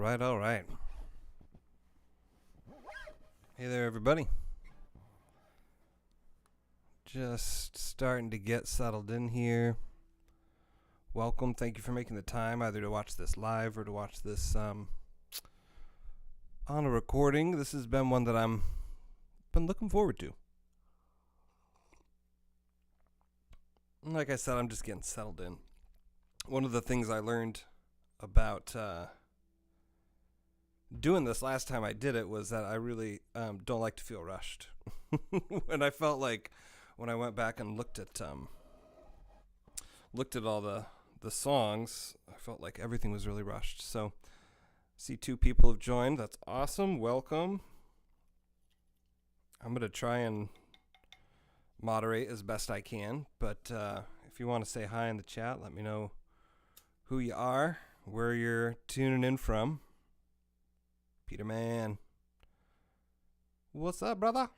right, all right. Hey there, everybody. Just starting to get settled in here. Welcome. Thank you for making the time either to watch this live or to watch this on a recording. This has been one that I'm been looking forward to. Like I said, I'm just getting settled in. One of the things I learned about doing this last time I did it was that I really don't like to feel rushed. And I felt like when I went back and looked at all the songs, I felt like everything was really rushed. So, see, 2 people have joined. That's awesome. Welcome. I'm going to try and moderate as best I can, but if you want to say hi in the chat, let me know who you are, where you're tuning in from. Peter Man. What's up, brother?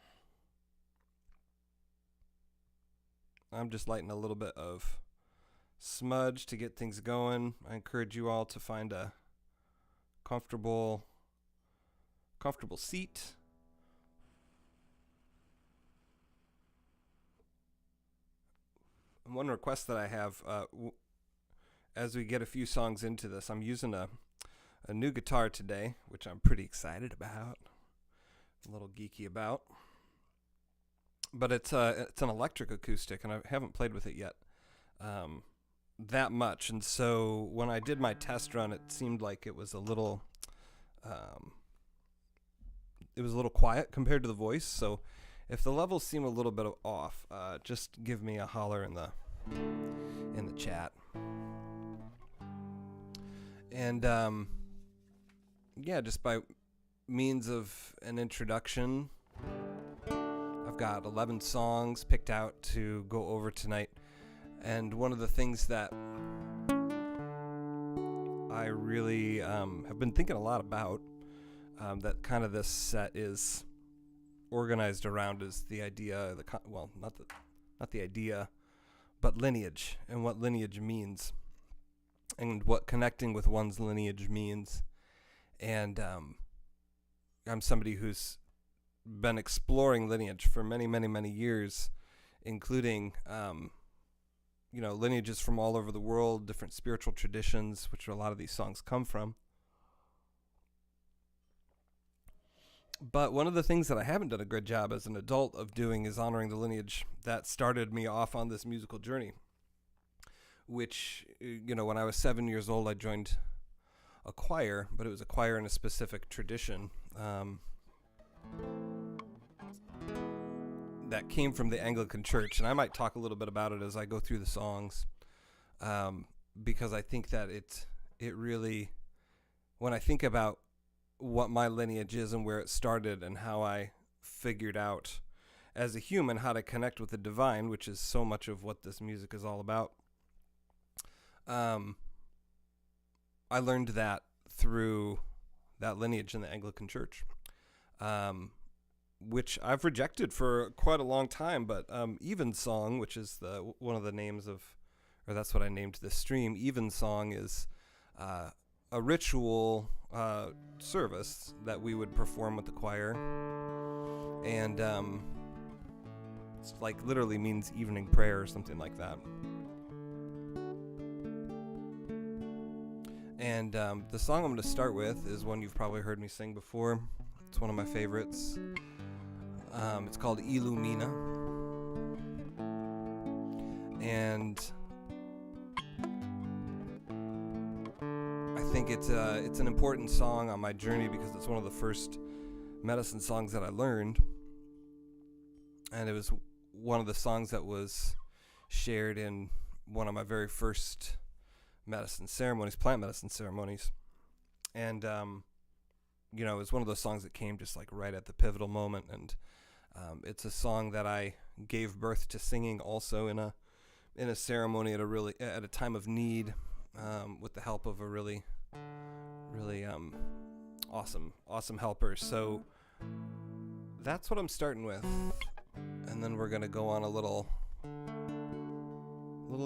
I'm just lighting a little bit of smudge to get things going. I encourage you all to find a comfortable seat. And one request that I have, as we get a few songs into this, I'm using a new guitar today, which I'm pretty excited about, a little geeky about. But it's an electric acoustic, and I haven't played with it yet that much. And so when I did my test run, it seemed like it was a little quiet compared to the voice. So if the levels seem a little bit off, just give me a holler in the chat. And yeah, just by means of an introduction, I've got 11 songs picked out to go over tonight. And one of the things that I really have been thinking a lot about, that kind of this set is organized around, is the idea, not the idea, but lineage, and what lineage means, and what connecting with one's lineage means. And I'm somebody who's been exploring lineage for many, many, many years, including lineages from all over the world, different spiritual traditions, which a lot of these songs come from. But one of the things that I haven't done a good job as an adult of doing is honoring the lineage that started me off on this musical journey, which, when I was 7 years old, I joined a choir, but it was a choir in a specific tradition that came from the Anglican Church. And I might talk a little bit about it as I go through the songs, because I think that it really, when I think about what my lineage is and where it started and how I figured out as a human how to connect with the divine, which is so much of what this music is all about, I learned that through that lineage in the Anglican Church, which I've rejected for quite a long time. But Evensong, which is one of the names of, or that's what I named this stream, Evensong is a ritual service that we would perform with the choir, and it's like literally means evening prayer or something like that. And the song I'm going to start with is one you've probably heard me sing before. It's one of my favorites. It's called Illumina. And I think it's an important song on my journey because it's one of the first medicine songs that I learned. And it was one of the songs that was shared in one of my very first plant medicine ceremonies. And, it was one of those songs that came just like right at the pivotal moment. And it's a song that I gave birth to singing also in a ceremony at a time of need, with the help of a really awesome helper. So that's what I'm starting with. And then we're going to go on a little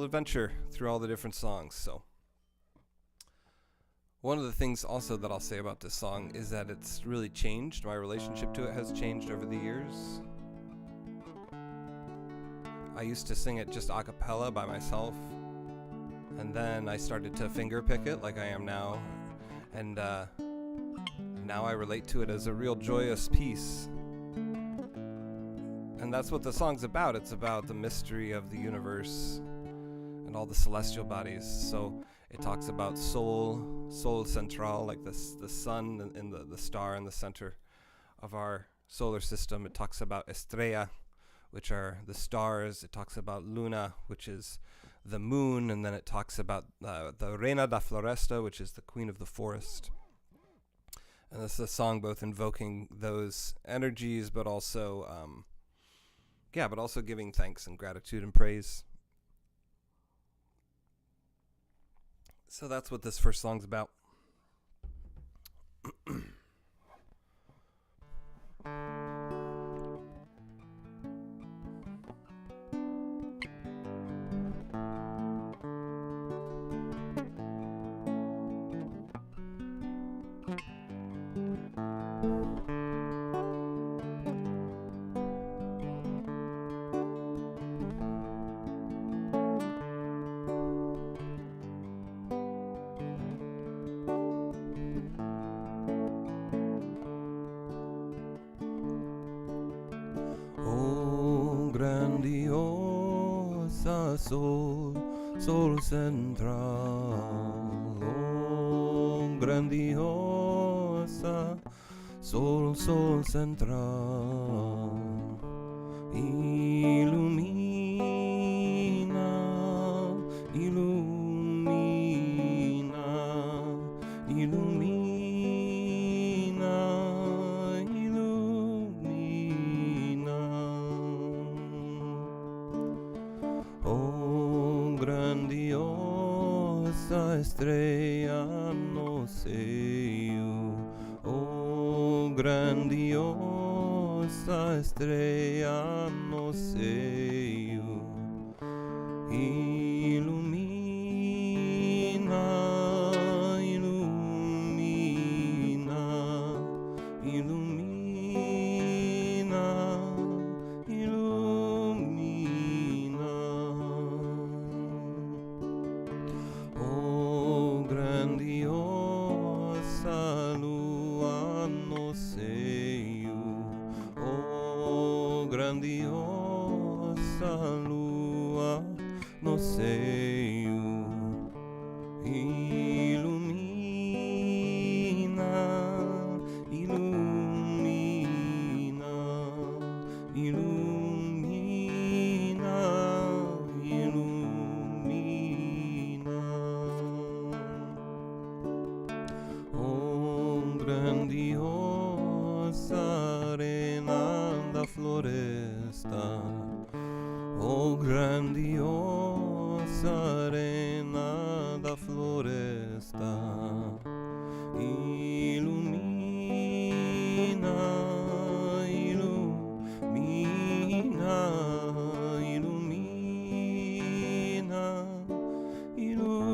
adventure through all the different songs. So One of the things also that I'll say about this song is that it's really changed. My relationship to it has changed over the years. I used to sing it just a cappella by myself, and then I started to finger pick it like I am now, and now I relate to it as a real joyous piece. And that's what the song's about. It's about the mystery of the universe and all the celestial bodies. So it talks about Sol Central, like the sun and the star in the center of our solar system. It talks about Estrella, which are the stars. It talks about Luna, which is the moon. And then it talks about the Reina da Floresta, which is the queen of the forest. And this is a song both invoking those energies, but also giving thanks and gratitude and praise. So that's what this first song's about. Grandiosa sol central, oh grandiosa sol central, ilumina, ilumina, ilumina, ilumina. Oh grandiosa estrella no sei eu, oh grandiosa estrella no sei eu, ilumina, ilumina, ilumina, ilumina. Oh grandiosa lua no sei eu, oh grandiosa lua no sei eu, ilumina, ilumina, ilumina, ilumina. Oh grandiosa arena da floresta, oh grandiosa arena da floresta, ilumina, ilumina, ilumina, ilumina.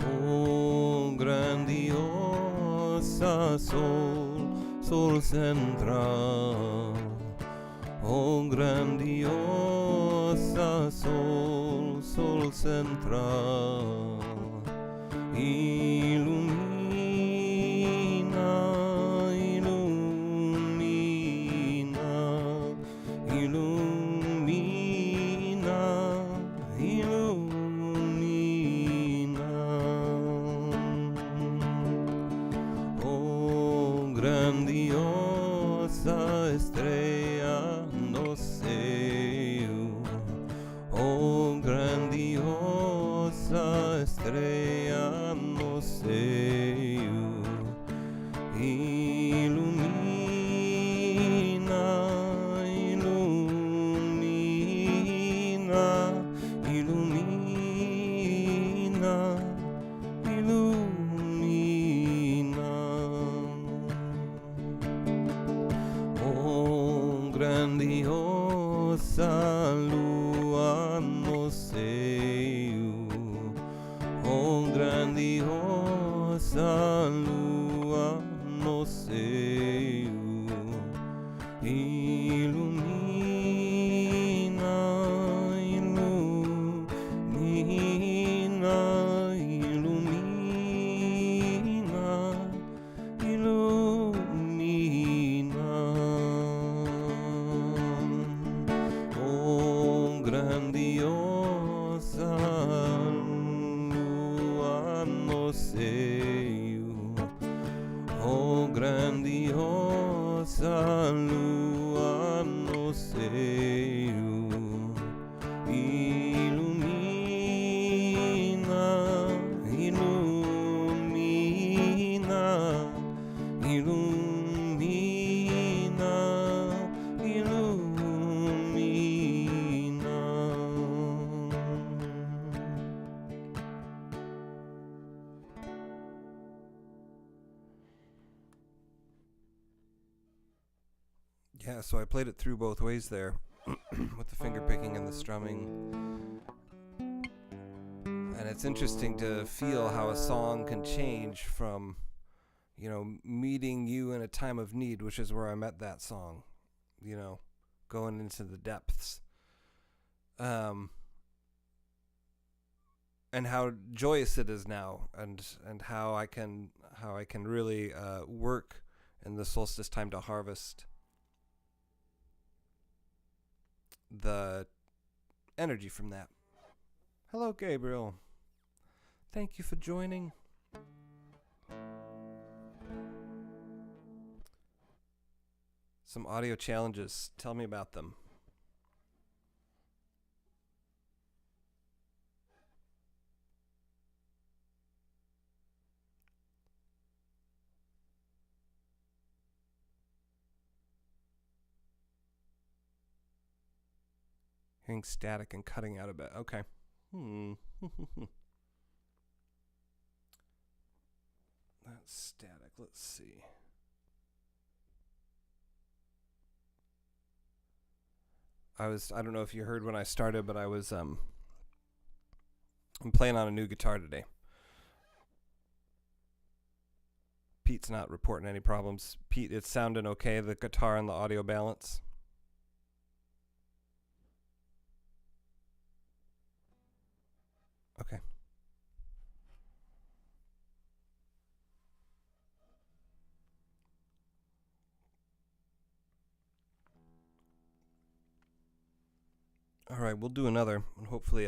Oh grandiosa sol central, oh grandiosa sol central, ilumina, ilumina, ilumina, ilumina. Oh grandiosa estrella no sei eu, oh grandiosa estrella no sei eu, ilumina, ilumina, ilumina, ilumina. Oh grandiosa grandiosa lua no seio, oh grandiosa lua no seio, ilumina, ilumina, ilumina, ilumina, oh grandiosa lua no seio, oh grandiosa lua no seio, ilumina, ilumina, ilumina, ilumina. Yeah, so I played it through both ways there with the finger picking and the strumming. And it's interesting to feel how a song can change from, meeting you in a time of need, which is where I met that song, going into the depths. And how joyous it is now, and how I can really work in the solstice time to harvest the energy from that. Hello, Gabriel. Thank you for joining. Some audio challenges. Tell me about them. Hearing static and cutting out a bit. Okay. That's static. Let's see. I don't know if you heard when I started, but I'm playing on a new guitar today. Pete's not reporting any problems. Pete, it's sounding okay, the guitar and the audio balance? Okay. All right, we'll do another, and hopefully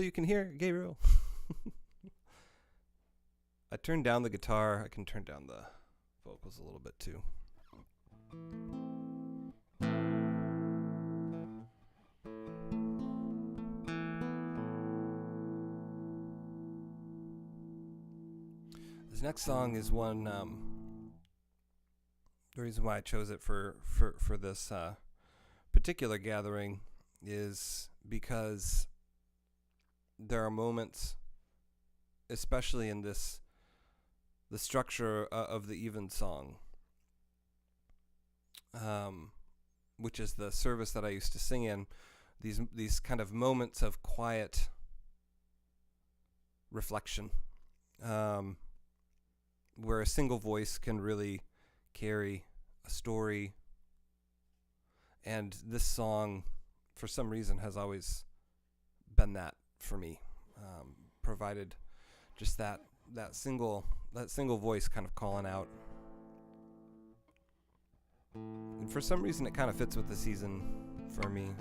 you can hear it, Gabriel. I turned down the guitar. I can turn down the vocals a little bit too. This next song is one. The reason why I chose it for this particular gathering is because there are moments, especially in the structure of the Evensong, which is the service that I used to sing in. These kind of moments of quiet reflection, where a single voice can really carry a story. And this song, for some reason, has always been that for me. Provided just that single voice kind of calling out. And for some reason, it kind of fits with the season for me.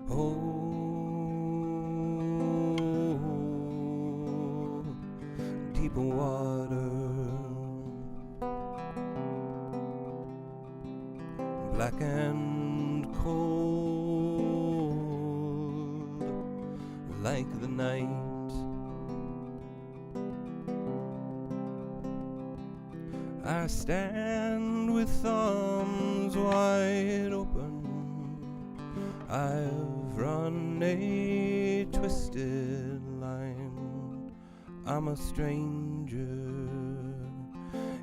Oh, deep water, black and cold, like the night I stand with thumbs wide open. I've run a twisted line. I'm a stranger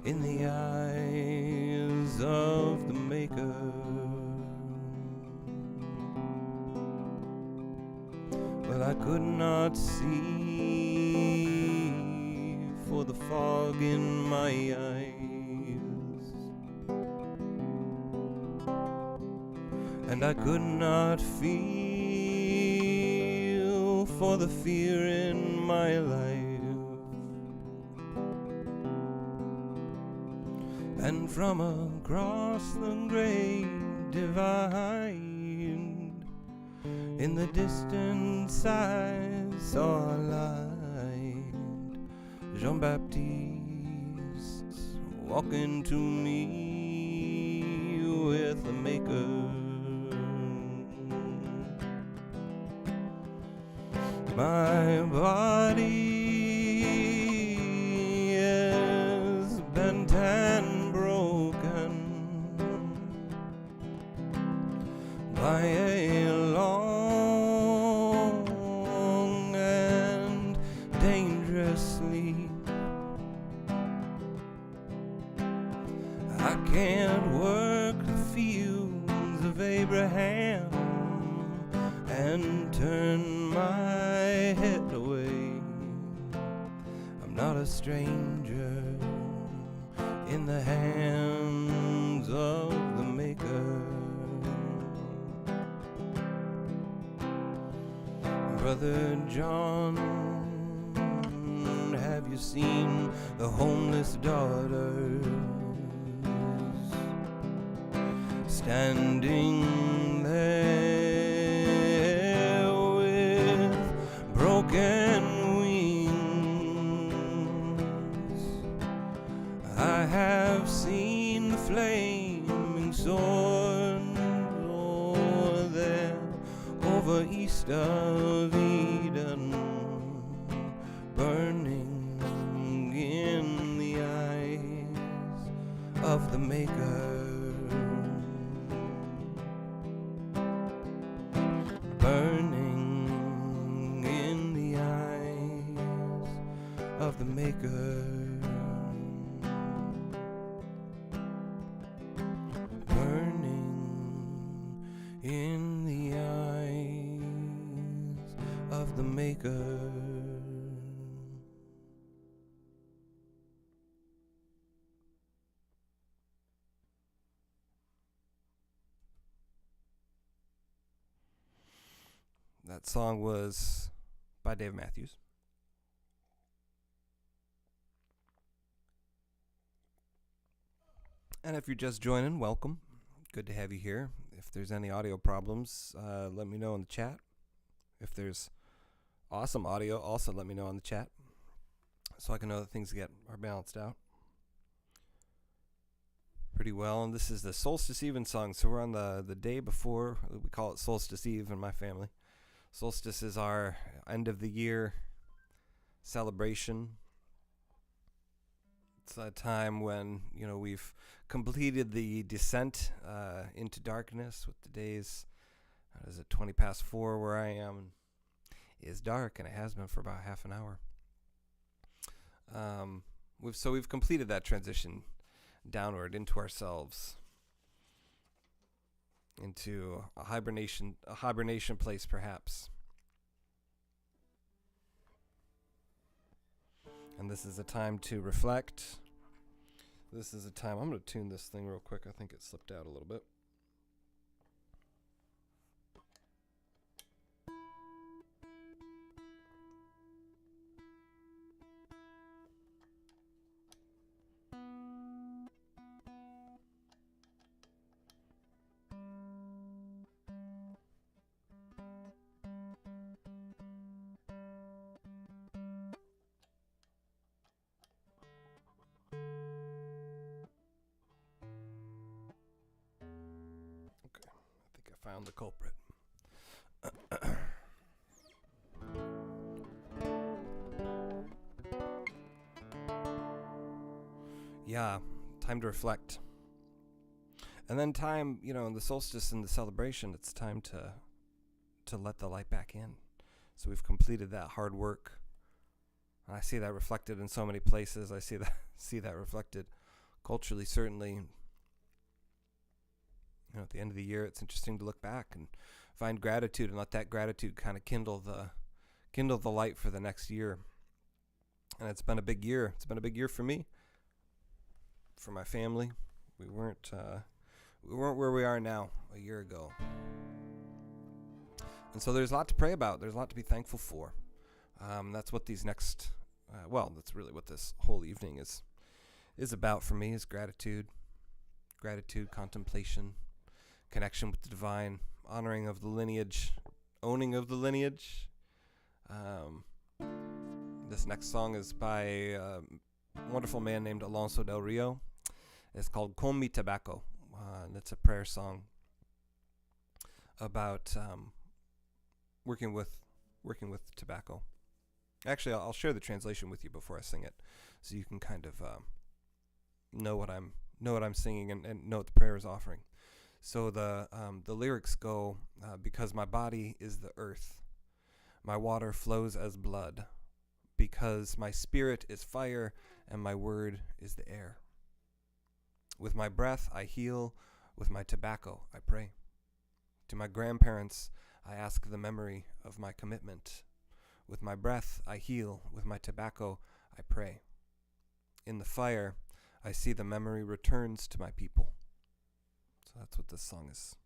in the eyes of the Maker. Well, I could not see for the fog in my eyes, and I could not feel for the fear in my life. And from across the great divide, in the distance I saw a light. Jean-Baptiste walking to me with the Maker. My body is bent and broken by a long and dangerous sleep. I can't work the fields of Abraham and turn my head away. I'm not a stranger in the hands of the Maker. Brother John, have you seen the homeless daughters standing there with broken wings? I have seen the flaming sword over there, over east of Eden, burning in the eyes of the Maker. Burning in the eyes of the Maker. Burning in the eyes of the Maker. That song was by Dave Matthews. And if you're just joining, welcome. Good to have you here. If there's any audio problems, let me know in the chat. If there's awesome audio, also let me know in the chat so I can know that things are balanced out pretty well. And this is the Solstice Evensong, so we're on the day before. We call it Solstice Eve in my family. Solstice is our end of the year celebration. It's a time when, we've completed the descent into darkness with the days, 20 past 4 where I am, is dark, and it has been for about half an hour. We've completed that transition downward into ourselves, into a hibernation place perhaps. And this is a time to reflect. This is a time, I'm going to tune this thing real quick. I think it slipped out a little bit. Found the culprit. Yeah, time to reflect. And then time, in the solstice and the celebration, it's time to let the light back in. So we've completed that hard work. And I see that reflected in so many places. I see that reflected culturally, certainly. At the end of the year, it's interesting to look back and find gratitude and let that gratitude kind of kindle the light for the next year. And it's been a big year. It's been a big year for me, for my family. We weren't where we are now a year ago. And so there's a lot to pray about. There's a lot to be thankful for. That's what these next, that's really what this whole evening is about for me, is gratitude, contemplation, connection with the divine, honoring of the lineage, owning of the lineage. This next song is by a wonderful man named Alonso Del Rio. It's called Con Mi Tobacco, and it's a prayer song about working with tobacco. Actually, I'll share the translation with you before I sing it, so you can kind of know what I'm singing and know what the prayer is offering. So the lyrics go, because my body is the earth, my water flows as blood, because my spirit is fire and my word is the air. With my breath I heal, with my tobacco I pray. To my grandparents I ask the memory of my commitment. With my breath I heal, with my tobacco I pray. In the fire I see the memory returns to my people. So that's what this song is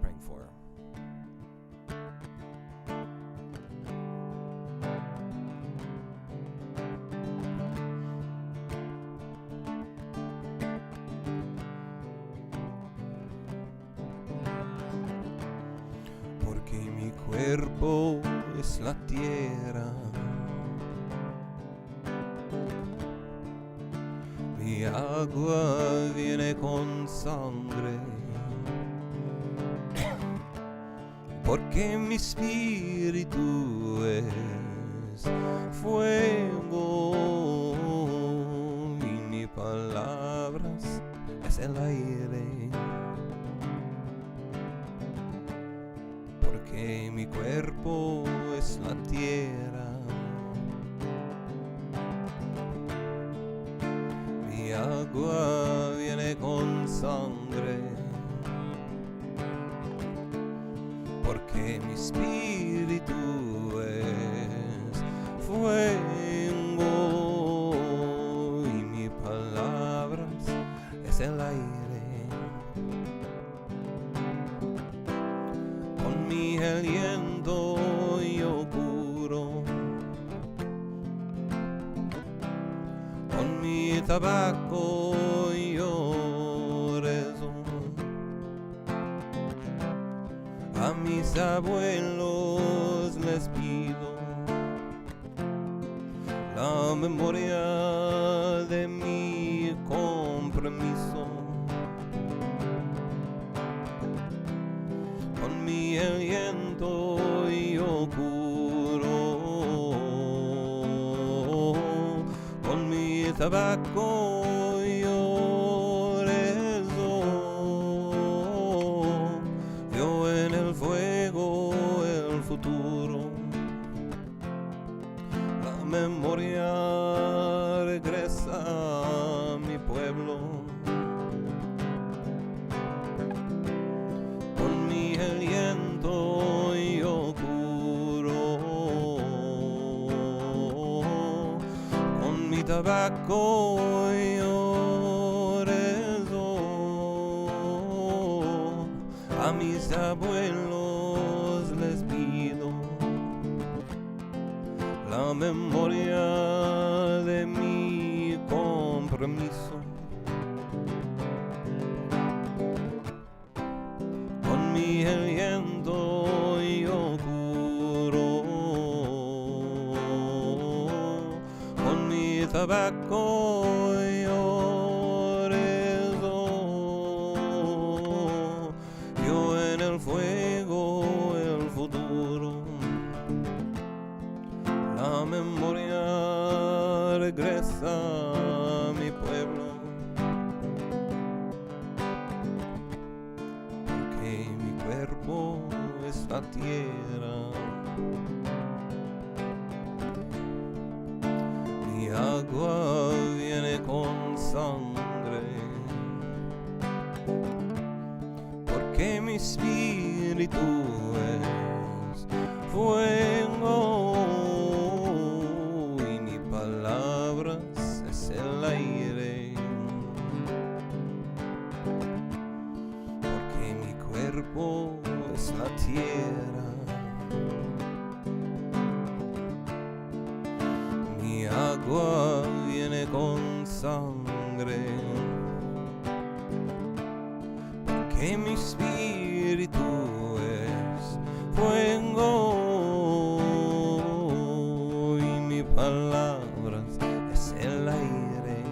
praying for. Porque mi cuerpo es la tierra, mi agua viene con sangre, porque mi espíritu es fuego y mis palabras es el aire, porque mi cuerpo es la tierra, mi agua viene con sangre, porque mi espíritu es fuego y mis palabras es el aire. Con mi aliento yo curo, con mi tabaco yo rezo, a mis abuelos les pido la memoria de mi compromiso. Con mi aliento yo curo, con mi tabaco yo rezo, veo en el fuego el futuro, la memoria regresa a mi pueblo. Con mi aliento yo curo, con mi tabaco yo rezo, a mis abuelos les pido la memoria de mi compromiso. Con mi aliento yo curo, con mi tabaco yo rezo, yo en el fuego el futuro, la memoria regresa a mi pueblo. cuerpo es la tierra, mi agua viene con sangre, porque mi espíritu es fuego y mi palabras es el aire, porque mi cuerpo es la tierra, mi agua viene con sangre, porque mi espíritu es fuego y mi palabras es el aire,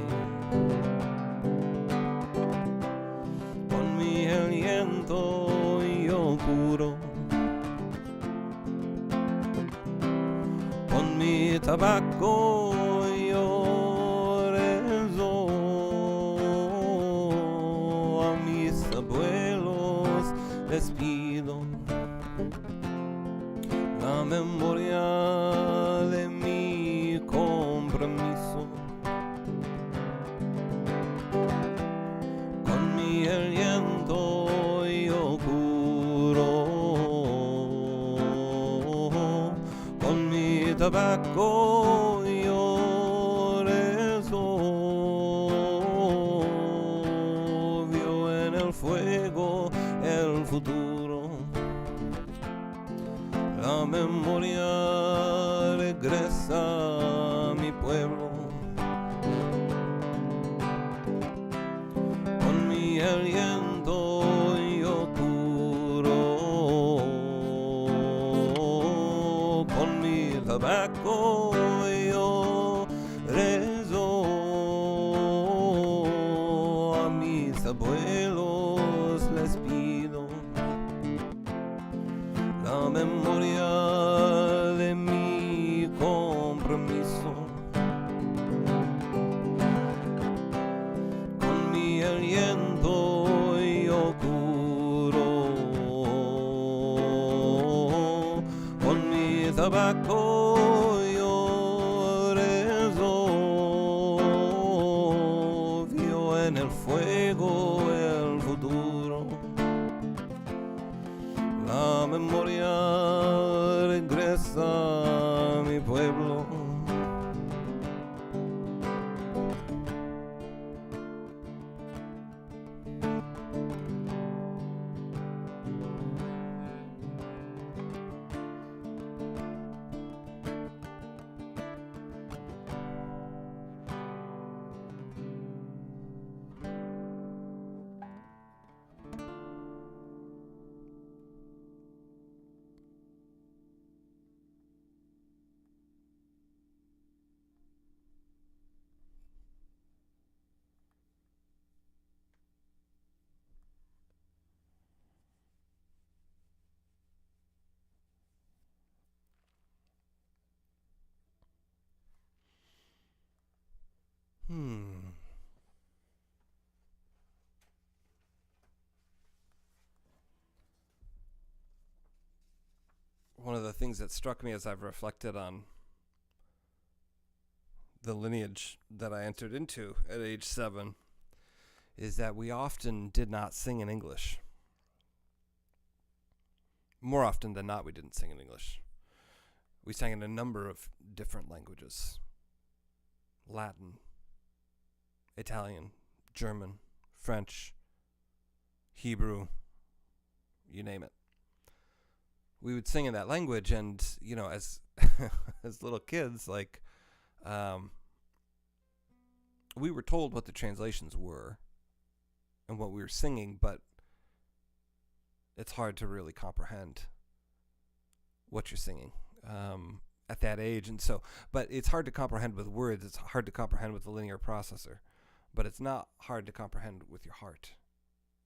con mi aliento yo curo, con mi tabaco yo rezo, a mis abuelos les pido la memoria de mi compromiso, con mi aliento yo curo, con mi tabaco yo rezo, vio en el fuego el futuro, la memoria regresa a mi pueblo, con mi aliento yo curo, con mi tabaco yo rezo, a mis abuelos les pido la memoria de mi compromiso, con mi aliento yo curo, con mi tabaco yo rezo, vio en el fuego el futuro, la memoria regresa a mi pueblo. One of the things that struck me as I've reflected on the lineage that I entered into at age 7 is that we often did not sing in English. More often than not, we didn't sing in English. We sang in a number of different languages: Latin, Italian, German, French, Hebrew, you name it. We would sing in that language, and as as little kids, we were told what the translations were and what we were singing, but it's hard to really comprehend what you're singing at that age. And so, but it's hard to comprehend with words. It's hard to comprehend with the linear processor, but it's not hard to comprehend with your heart.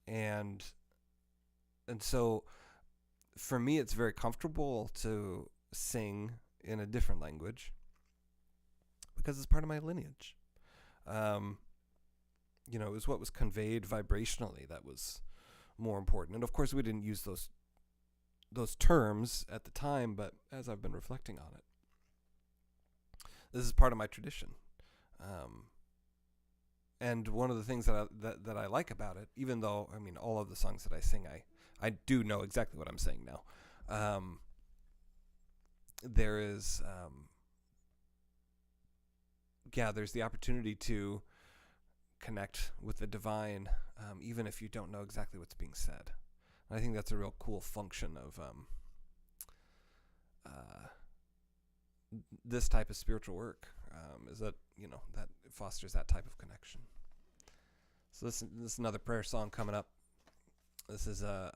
And so for me, it's very comfortable to sing in a different language because it's part of my lineage. It was what was conveyed vibrationally that was more important. And of course, we didn't use those terms at the time, but as I've been reflecting on it, this is part of my tradition. And one of the things that I like about it, even though, I mean, all of the songs that I sing, I do know exactly what I'm saying now. There is, there's the opportunity to connect with the divine, even if you don't know exactly what's being said. And I think that's a real cool function of this type of spiritual work, is that, that it fosters that type of connection. So this is another prayer song coming up. This is a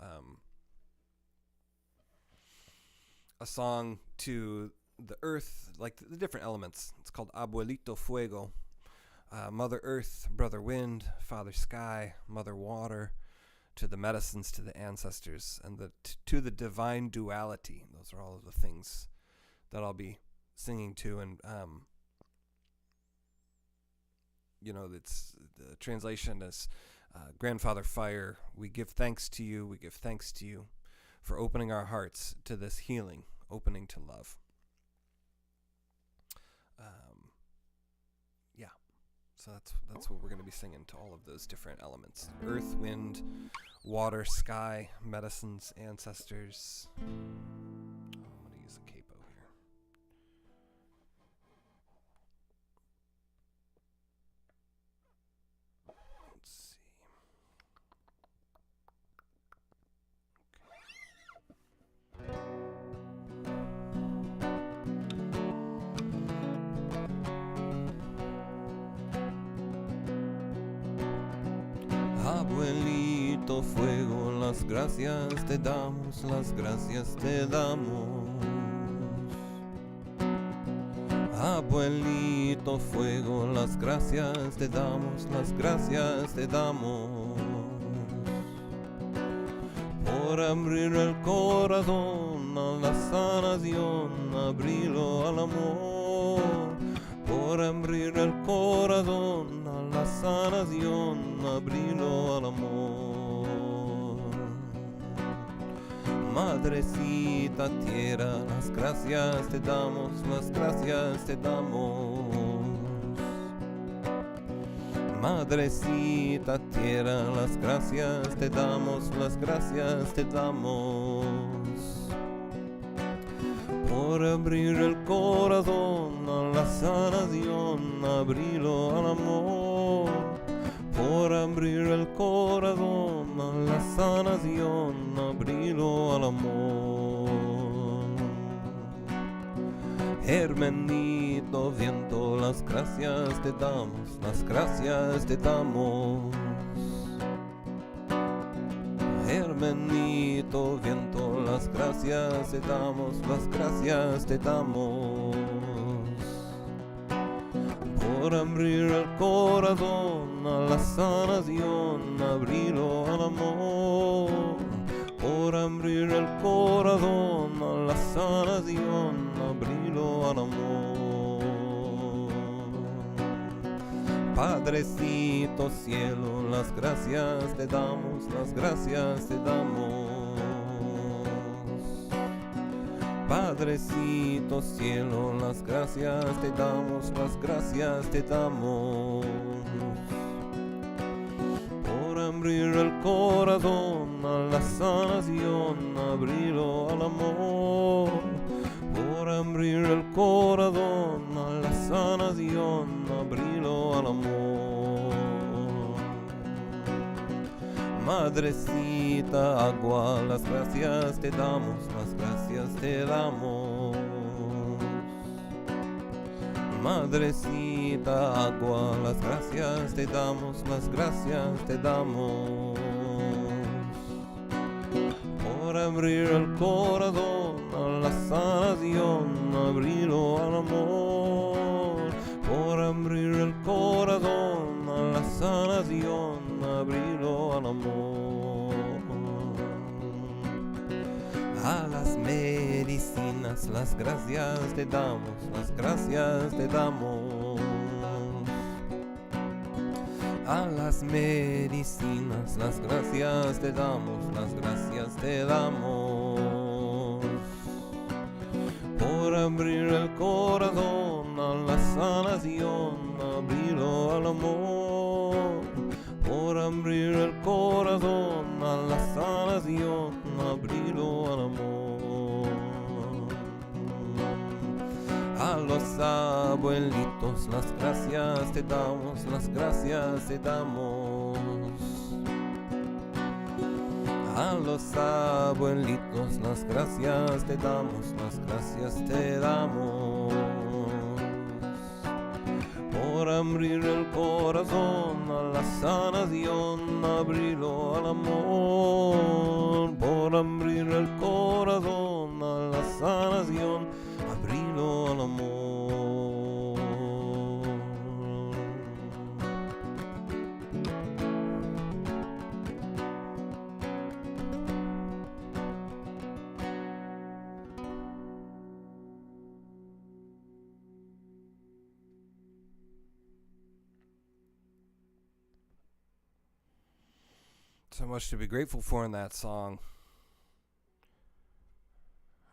song to the earth, like the different elements. It's called Abuelito Fuego. Mother Earth, Brother Wind, Father Sky, Mother Water, to the medicines, to the ancestors, and to the divine duality. Those are all of the things that I'll be singing to. And it's the translation is Grandfather Fire, we give thanks to you, we give thanks to you for opening our hearts to this healing, opening to love. So that's what we're going to be singing, to all of those different elements: earth, wind, water, sky, medicines, ancestors. I'm going to use a capo here. Let's see. Abuelito Fuego, las gracias te damos, las gracias te damos. Abuelito Fuego, las gracias te damos, las gracias te damos. Por abrir el corazón a la sanación, abrirlo al amor. Por abrir el corazón a la sanación, abrirlo al amor. Madrecita tierra, las gracias te damos, las gracias te damos. Madrecita tierra, las gracias te damos, las gracias te damos. Por abrir el corazón a la sanación, abrirlo al amor. Por abrir el corazón a la sanación, abrirlo al amor. Hermanito viento, las gracias te damos, las gracias te damos. Hermanito viento, las gracias te damos, las gracias te damos. Por abrir el corazón a la sanación, abrirlo al amor. Por abrir el corazón a la sanación, abrirlo al amor. Padrecito cielo, las gracias te damos, las gracias te damos. Padrecito cielo, las gracias te damos, las gracias te damos. Por abrir el corazón a la sanación, abrirlo al amor. Por abrir el corazón a la sanación, abrirlo al amor. Madrecita agua, las gracias te damos, las gracias te damos. Madrecita agua, las gracias te damos, las gracias te damos. Por abrir el corazón a la sanación, abrirlo al amor. Por abrir el corazón a la sanación, abrirlo al amor. A las medicinas, las gracias te damos, las gracias te damos. A las medicinas, las gracias te damos, las gracias te damos. Por abrir el corazón a la sanación, abrirlo al amor. Por abrir el corazón a la sanación, abrirlo al amor. A los abuelitos las gracias te damos, las gracias te damos. A los abuelitos las gracias te damos, las gracias te damos. Por abrir el corazón a la sanación, abrirlo al amor. Por abrir el corazón a la sanación, abrirlo al amor. So much to be grateful for in that song.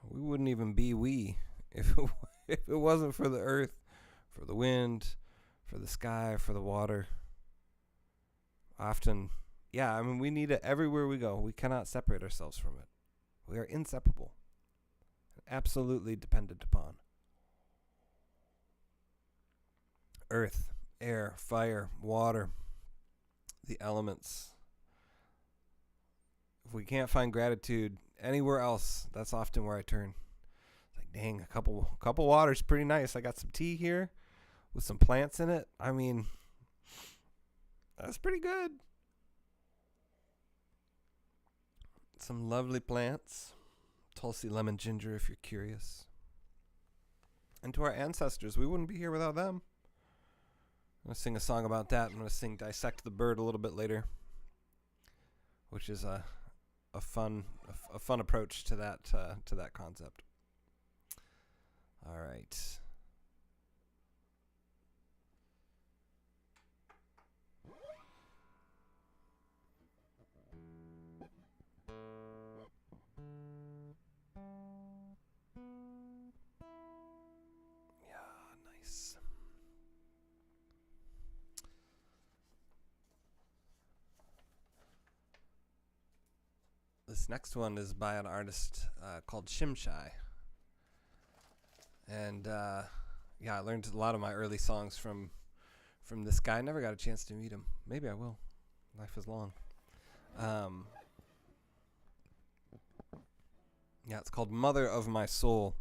We wouldn't even be we if it wasn't for the earth, for the wind, for the sky, for the water. Often, I mean, we need it everywhere we go. We cannot separate ourselves from it. We are inseparable, absolutely dependent upon. Earth, air, fire, water, the elements. If we can't find gratitude anywhere else, that's often where I turn. It's like, dang, a couple water's pretty nice. I got some tea here with some plants in it. I mean, that's pretty good. Some lovely plants. Tulsi, lemon, ginger, if you're curious. And to our ancestors, we wouldn't be here without them. I'm going to sing a song about that. I'm going to sing Dissect the Bird a little bit later, which is a fun approach to that concept. All right. Yeah, nice. This next one is by an artist called Shimshai. And I learned a lot of my early songs from this guy. I never got a chance to meet him. Maybe I will. Life is long. It's called Mother of My Soul.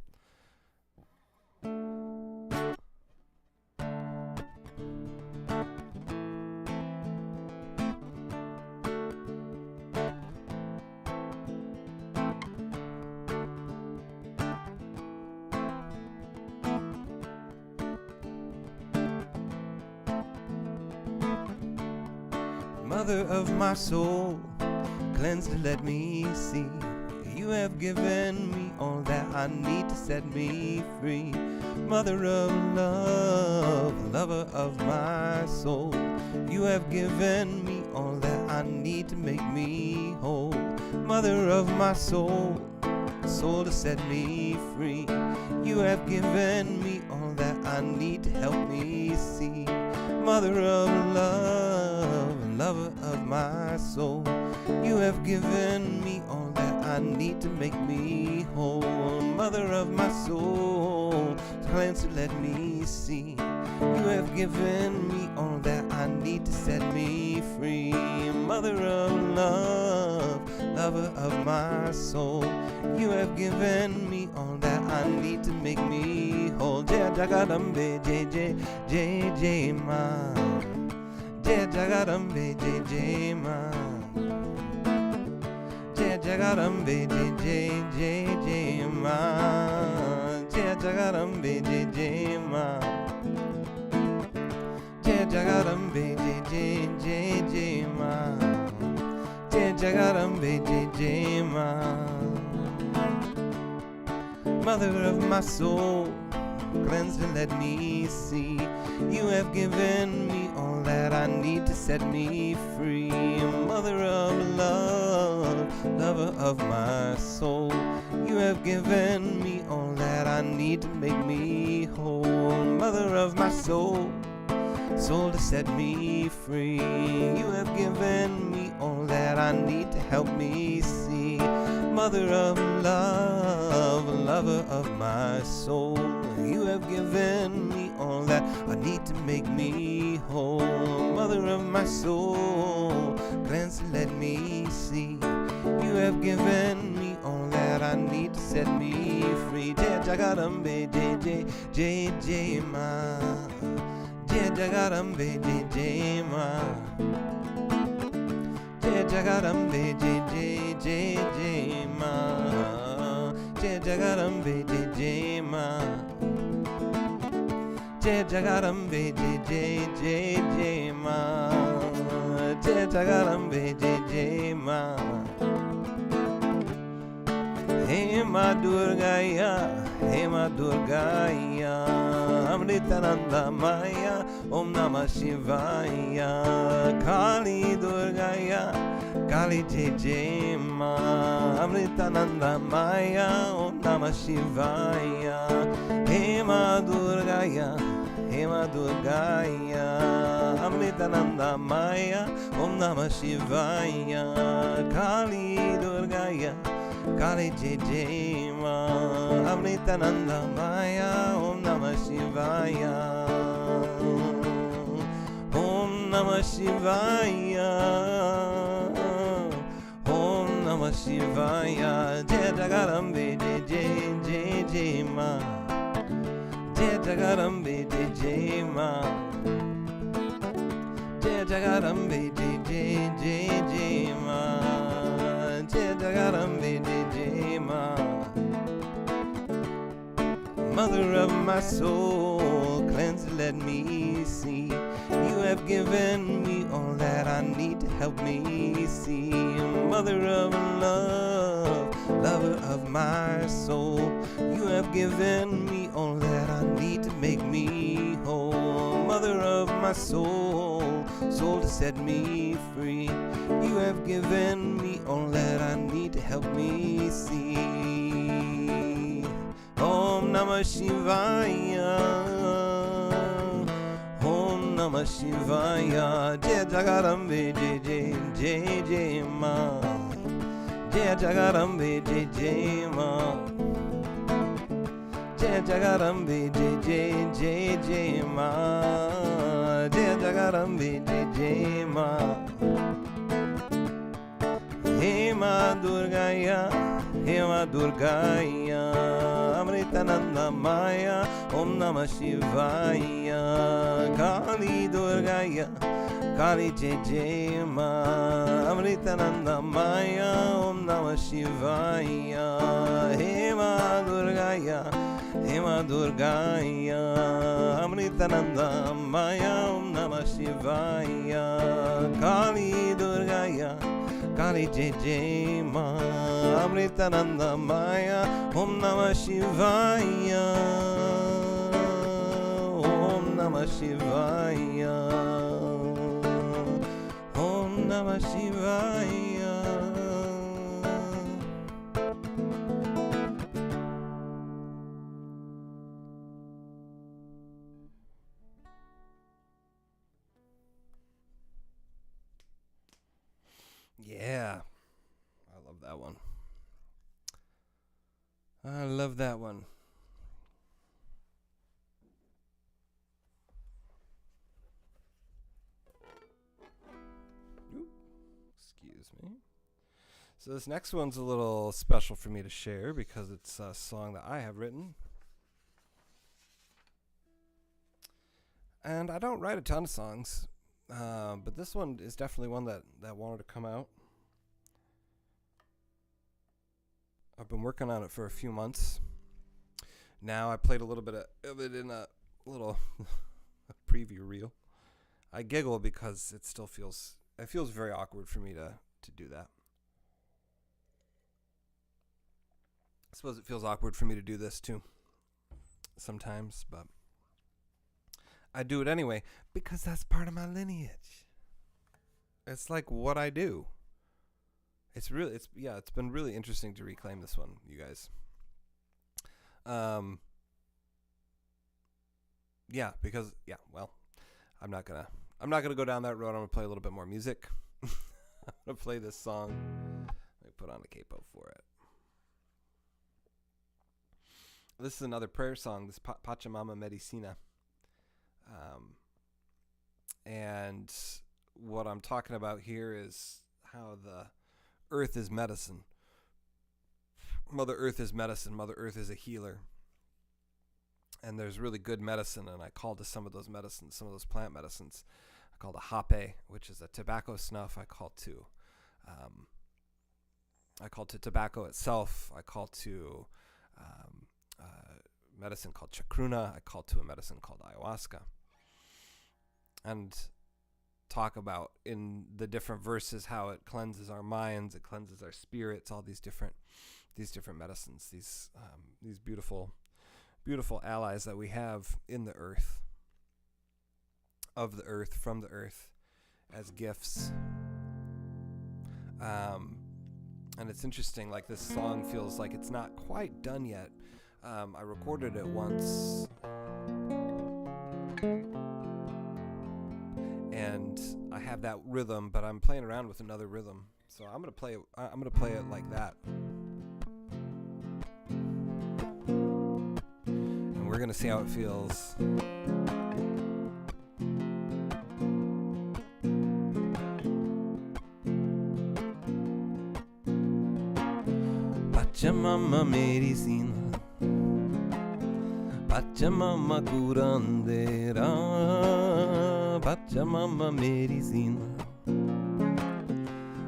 Mother of my soul, cleanse to let me see. You have given me all that I need to set me free. Mother of love, lover of my soul, you have given me all that I need to make me whole. Mother of my soul, soul to set me free. You have given me all that I need to help me see. Mother of love, lover of my soul, you have given me all that I need to make me whole. Mother of my soul, cleanse to let me see. You have given me all that I need to set me free. Mother of love, lover of my soul, you have given me all that I need to make me whole. Jai Jagadambe, Jai Jai, Jai Jai Ma. Jai Jagadambe, Jai Jai Ma. Jai Jagadambe, Jai Jai, Jai Jai Ma. Jai Jagadambe, Jai Jai Ma. Jai Jagadambe, Jai Jai, Jai Jai Ma. Jai Jagadambe, Jai Jai Ma. Mother of my soul, cleanse and let me see. You have given me all that I need to set me free. Mother of love, lover of my soul, you have given me all that I need to make me whole. Mother of my soul, soul to set me free. You have given me all that I need to help me see. Mother of love, lover of my soul, you have given me all that I need to make me whole. Mother of my soul, glance and let me see. You have given me all that I need to set me free. Jagarambe, J, ma. Jagarambe, J, ma. Jagarambe, J, ma. Jagarambe, J, ma. Jagarambe, J, ma. Jagarambe, J, ma. Hey ma Durgaya, Amritananda Maya, Om Namah Shivaya. Kali Durgaya, Kali Jai ma. Amritananda Maya, Om Namah Shivaya. Hey ma Durgaya, Amritananda Maya, Om Namah Shivaya. Kali Durgaya, Kali Jai ma. Amritananda Maya, Om Namah Shivaya. Om Namah Shivaya. Om Namah Shivaya. Jai Jagarambe, Jai ma. Jai Jagarambe, Jai ma. Jai Jagarambe, Jai ma. Jai Jagarambe, Jai ma. Mother of my soul, cleanse and let me see. You have given me all that I need to help me see. Mother of love, lover of my soul, you have given me all that I need to make me whole. Mother of my soul, soul to set me free. You have given me all that I need to help me see. Om Namah Shivaya. Om Namah Shivaya. Jai Jagarambe, Jai ma. Jai Jagarambe, Jai ma. Jai Jagarambe, Jai ma. Jai Jagarambe, Jai ma. Hey ma Durgaya, Amritananda Maya, Om Namah Shivaya. Kali Durgaya, Kali Jai ma. Amritananda Maya, Om Namah Shivaya. Hey ma Durgaya, Amritananda Maya, Om Namah Shivaya. Kali Durgaya, Kali Jai ma. Amritananda Maya, Om Namah Shivaya. Om Namah Shivaya. Om Namah Shivaya. Yeah, I love that one. I love that one. Oop, excuse me. So this next one's a little special for me to share because it's a song that I have written. And I don't write a ton of songs, but this one is definitely one that wanted to come out. I've been working on it for a few months. Now I played a little bit of it in a little a preview reel. I giggle because it feels very awkward for me to do that. I suppose it feels awkward for me to do this too sometimes, but I do it anyway because that's part of my lineage. It's like what I do. It's been really interesting to reclaim this one, you guys. I'm not gonna go down that road. I'm gonna play a little bit more music. I'm gonna play this song. Let me put on a capo for it. This is another prayer song. This Pachamama Medicina. And what I'm talking about here is how the earth is medicine. Mother Earth is medicine. Mother Earth is a healer. And there's really good medicine, and I call to some of those medicines, some of those plant medicines. I call to hape, which is a tobacco snuff. I call to tobacco itself. I call to medicine called chacruna. I call to a medicine called ayahuasca. And talk about in the different verses how it cleanses our minds, it cleanses our spirits, all these different medicines, these beautiful allies that we have in the earth, of the earth, from the earth, as gifts. And it's interesting, like this song feels like it's not quite done yet. I recorded it once, and I have that rhythm, but I'm playing around with another rhythm. So I'm gonna play it like that. And we're gonna see how it feels. Pachamama medicina, Pachamama curandera, Pachamama medicina,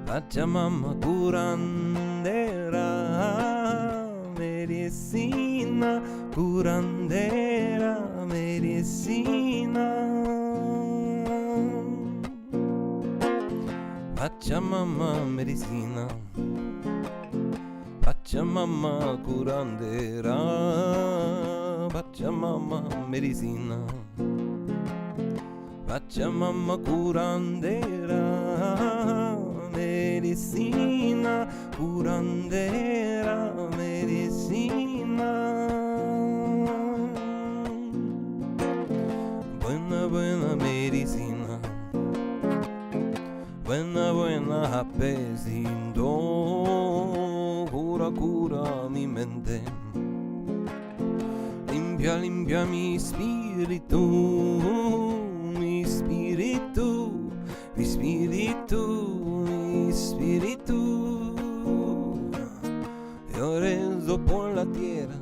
Pachamama curandera, medicina, curandera, medicina, Pachamama medicina, Pachamama curandera, Pachamama medicina, Pachamama curandera, medicina, curandera, medicina. Buena medicina, buena apesindo, cura mi mente, limpia mi spirito, mi spirito, mi spirito, mi spirito. Yo rezo por la tierra,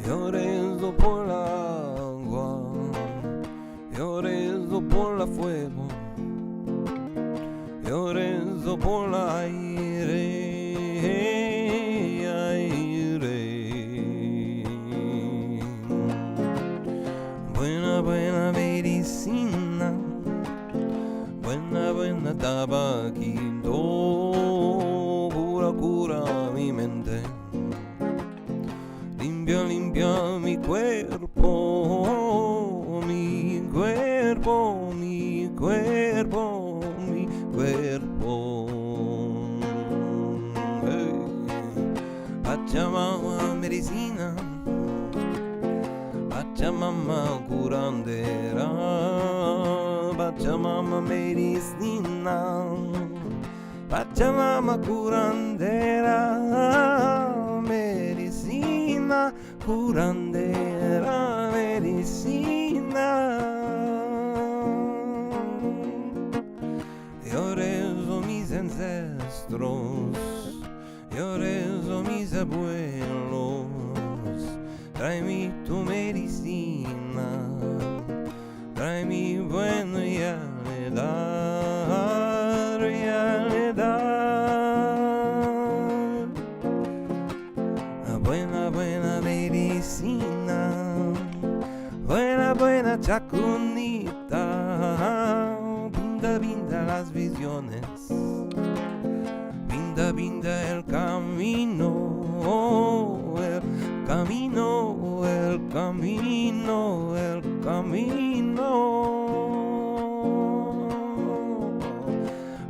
yo rezo por la agua, yo rezo por la fuego, yo rezo por la aire. Buena medicina, buena tabaquito, cura mi mente, limpia mi cuerpo, mi cuerpo, mi cuerpo, mi cuerpo. Hey. Pachamama medicina, Pachamama curandera, Pachamama medicina, Pachamama curandera, medicina, curandera, medicina. Yo rezo mis ancestros, yo rezo mis abuelos. Tráeme tu medicina, tráeme buena realidad, realidad. Buena medicina, buena chacunita, pinta las visiones, pinta el camino, el camino, el camino, el vino.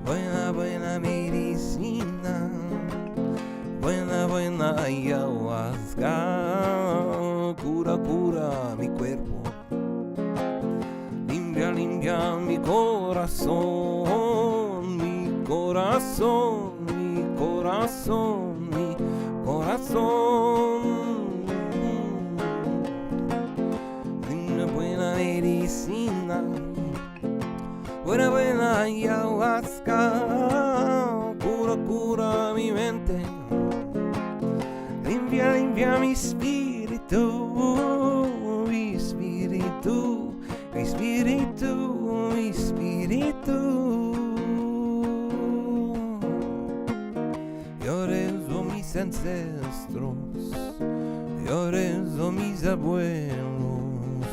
Buena, buena medicina, buena, buena ayahuasca, cura, cura mi cuerpo, limpia, limpia mi corazón, mi corazón, mi corazón, mi corazón. Una buena medicina, buena, buena ayahuasca, cura, cura mi mente, limpia, limpia mi espíritu, mi espíritu, mi espíritu, mi espíritu. Yo rezo mis ancestros, yo rezo mis abuelos,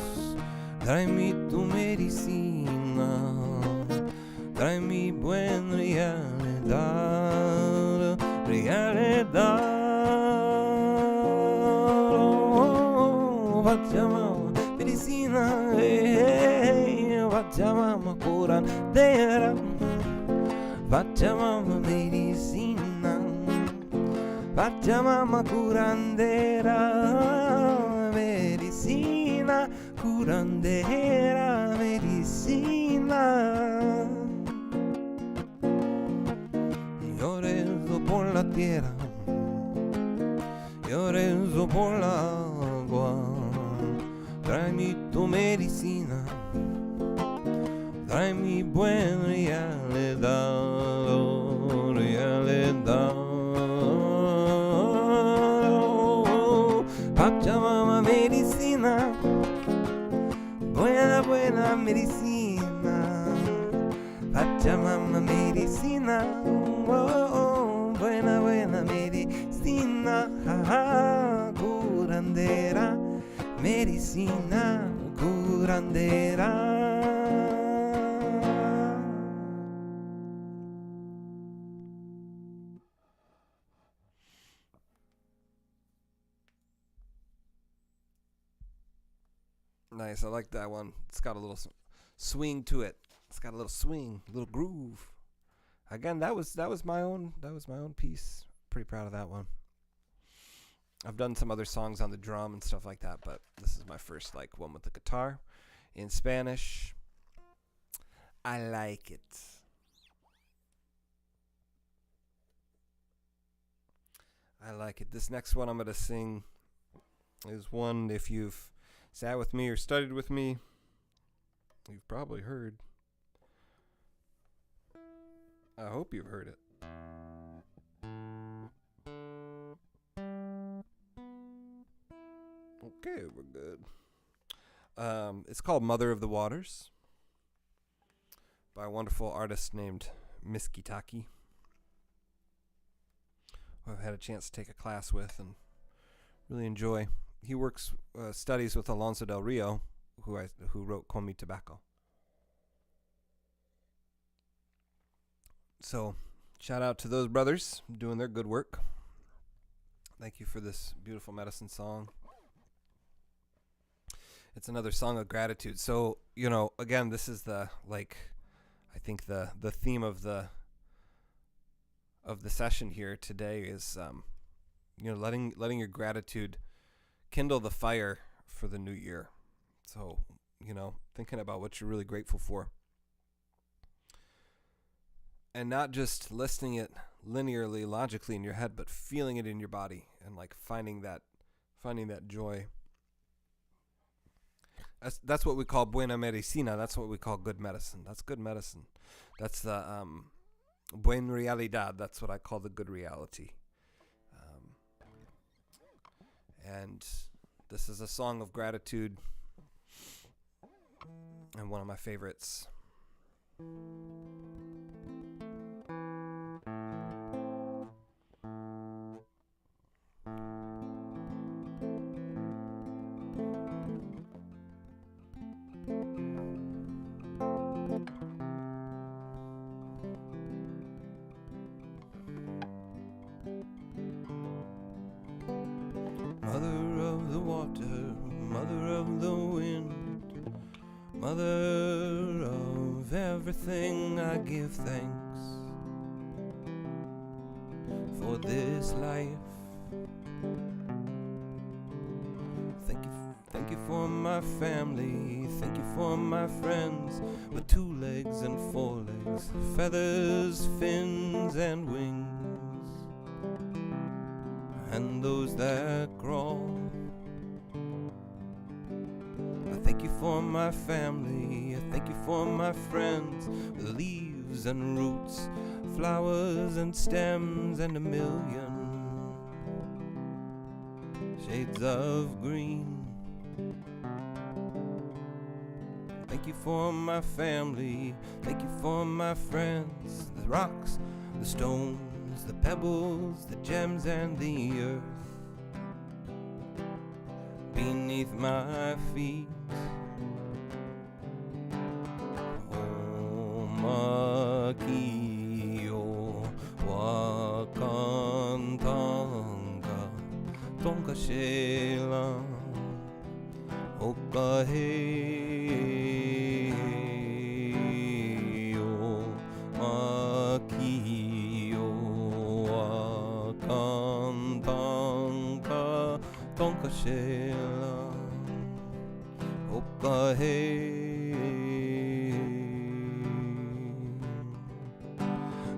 tráeme tu medicina, trae mi buen realidad, realidad. Oh, Pachamama, medicina, Pachamama, curandera, Pachamama, medicina, Pachamama, curandera, medicina, curandera, medicina. Yo rezo por la tierra, yo rezo por la agua, tráeme tu medicina, trae mi buen realidad, realidad. Pachamama medicina, buena, buena medicina, Pachamama medicina, oh, buena, buena medicina, curandera, medicina, curandera. Nice, I like that one. It's got a little swing to it. It's got a little swing, a little groove. Again, that was my own piece. Pretty proud of that one. I've done some other songs on the drum and stuff like that, but this is my first like one with the guitar in Spanish. I like it. I like it. This next one I'm going to sing is one, if you've sat with me or studied with me, you've probably heard. I hope you've heard it. Okay, we're good. It's called Mother of the Waters by a wonderful artist named Miss Kitaki, who I've had a chance to take a class with and really enjoy. He studies with Alonso del Rio, who wrote Con Mi Tobacco. So, shout out to those brothers doing their good work. Thank you for this beautiful medicine song. It's another song of gratitude. So, again, this is I think the theme of the session here today is, letting your gratitude kindle the fire for the new year. So, thinking about what you're really grateful for. And not just listing it linearly, logically in your head, but feeling it in your body and like finding that joy. That's what we call buena medicina. That's what we call good medicine. That's good medicine. That's the buen realidad. That's what I call the good reality. And this is a song of gratitude and one of my favorites. Mother of the water, mother of the wind, Mother of everything, I give thanks for this life. Thank you for my family, thank you for my friends with 2 legs and 4 legs, feathers, fins and wings, and those that crawl. I thank you for my family, I thank you for my friends with leaves and roots, flowers and stems and a million shades of green. Thank you for my family, thank you for my friends, the rocks, the stones, the pebbles, the gems and the earth beneath my feet. O Makio Wakantanga Tonka Shela Okaheo Makio Wakantanga Tonka Shela Okaheo.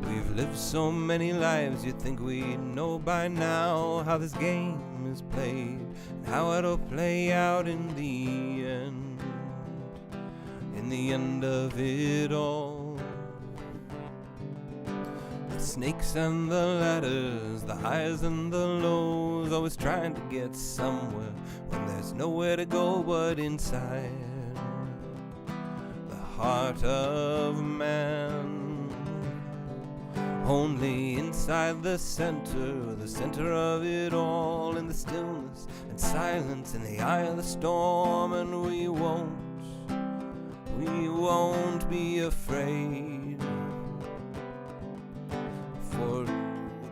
We've lived so many lives, you'd think we know by now how this game is played and how it'll play out in the end. In the end of it all, the snakes and the ladders, the highs and the lows, always trying to get somewhere when there's nowhere to go but inside the heart of man. Only inside the center of it all, in the stillness and silence, in the eye of the storm. And we won't be afraid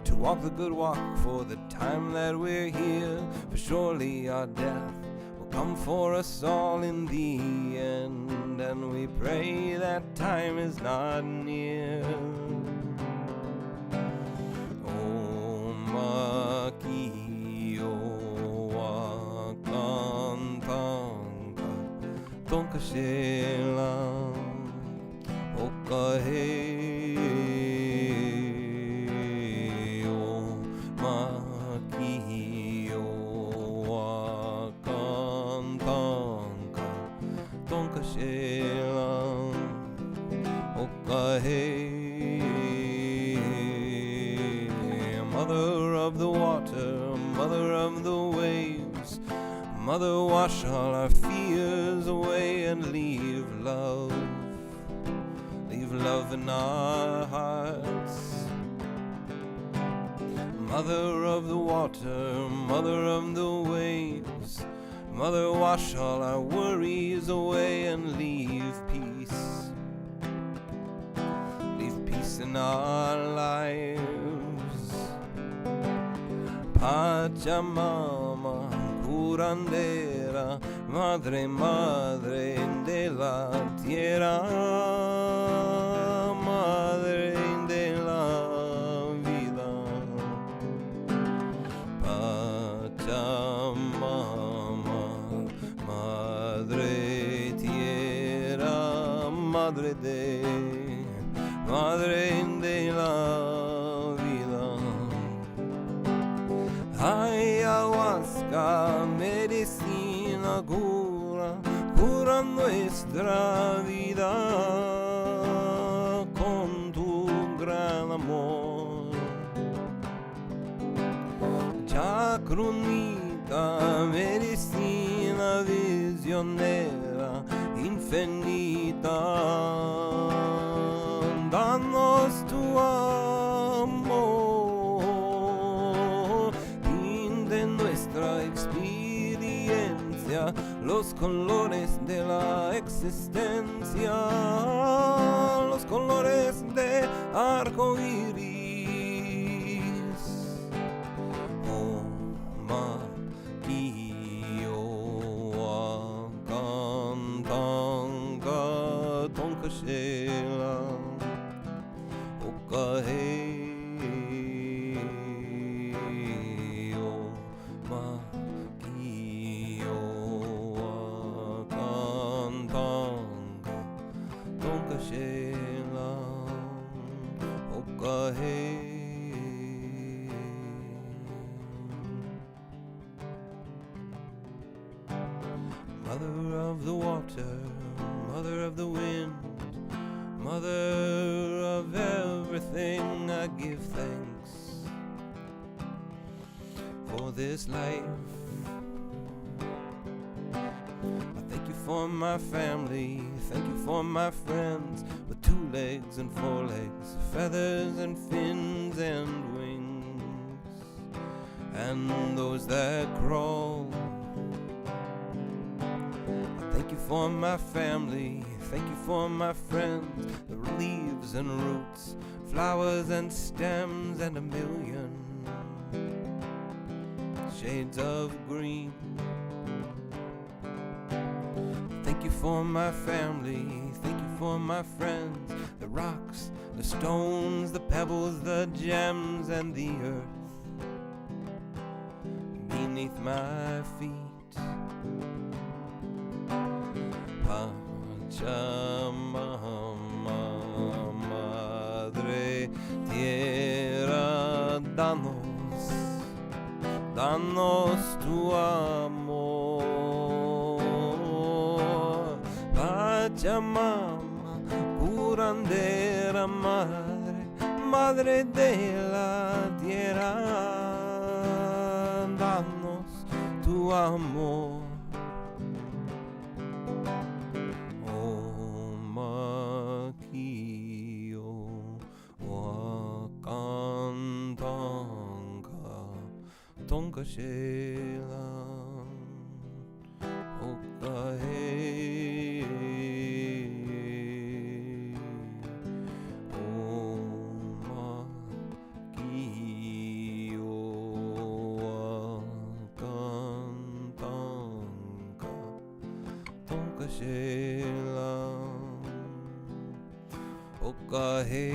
to walk the good walk for the time that we're here. For surely our death will come for us all in the end, and we pray that time is not near. Makio Wakantanga Tonka Shela Okaheo Makio Wakantanga Tonka Shela Okaheo. Mother of the water, mother of the waves, mother, wash all our fears away and leave love in our hearts. Mother of the water, mother of the waves, mother, wash all our worries away and leave peace in our lives. Pachamama, curandera, madre, madre de la tierra, madre de la vida. Pachamama, madre tierra, madre de la vida. Ayahuasca, medicina, cura nuestra vida con tu gran amor. Chacrunita, medicina visionera, infinita, danos tu amor, de nuestra experiencia, los colores de la existencia, los colores de arco iris. Oh, Makio Wakantanga Mother of the water, mother of the wind, mother of everything, I give thanks for this life. I thank you for my family, thank you for my friends with 2 legs and 4 legs, feathers and fins and wings, and those that crawl. I thank you for my family, thank you for my friends, the leaves and roots, flowers and stems, and a million shades of green. Thank you for my family, thank you for my friends, the rocks, the stones, the pebbles, the gems, and the earth beneath my feet. Pachamama, Madre Tierra, danos tu amor. Pachamama, curandera, madre de la tierra, danos tu amor. Tonka shelan okahe oma kiyo wakantanka tonka shelan okahe.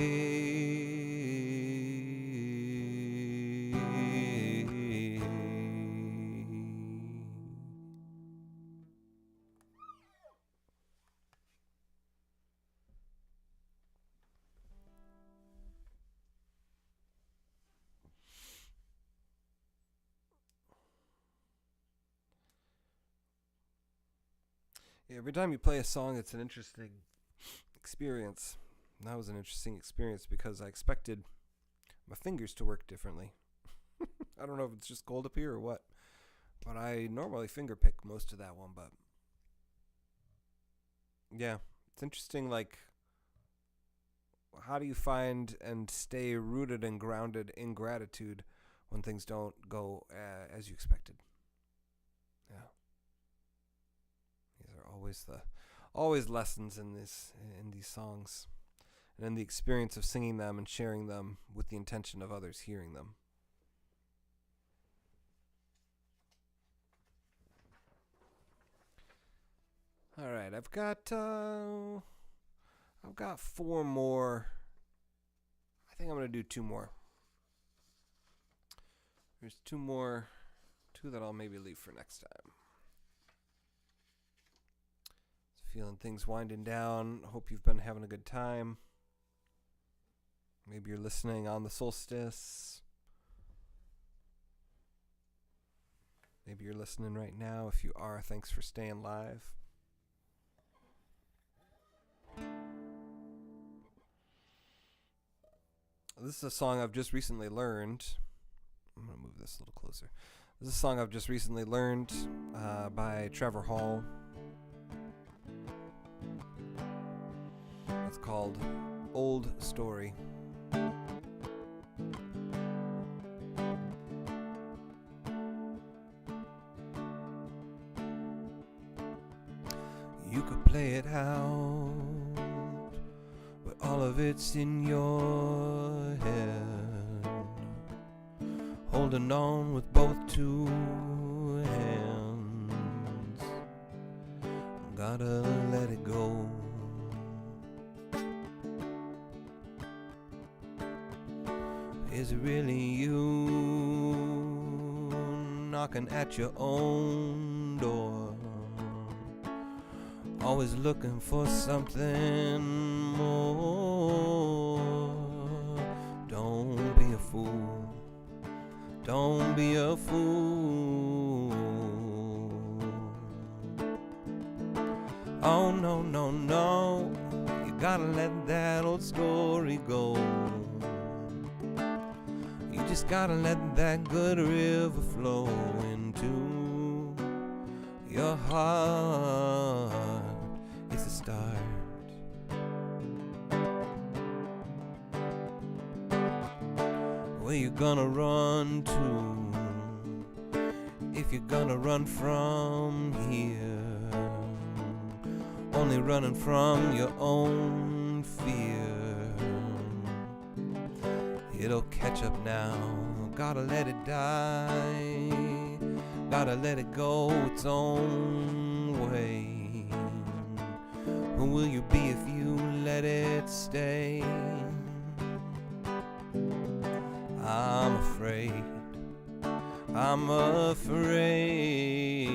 Every time you play a song, it's an interesting experience. And that was an interesting experience because I expected my fingers to work differently. I don't know if it's just cold up here or what, but I normally finger pick most of that one. But yeah, it's interesting. Like, how do you find and stay rooted and grounded in gratitude when things don't go as you expected? Yeah. These are always lessons in these songs, and in the experience of singing them and sharing them with the intention of others hearing them. All right, I've got 4 more. I think I'm gonna do 2 more. There's 2 more, 2 that I'll maybe leave for next time. Feeling things winding down. Hope you've been having a good time. Maybe you're listening on the solstice. Maybe you're listening right now. If you are, thanks for staying live. This is a song I've just recently learned. I'm going to move this a little closer. This is a song I've just recently learned by Trevor Hall. It's called Old Story. You could play it out, but all of it's in your head, holding on with both 2 hands. Gotta let it go. Is it really you knocking at your own door? Always looking for something more. Don't be a fool. Don't be a fool. Oh no, no, no, you gotta let that old story go. You just gotta let that good river flow into your heart. It's a start. Where you gonna run to if you're gonna run from here? Only running from your own fear. It'll catch up now. Gotta let it die. Gotta let it go its own way. Who will you be if you let it stay? I'm afraid. I'm afraid.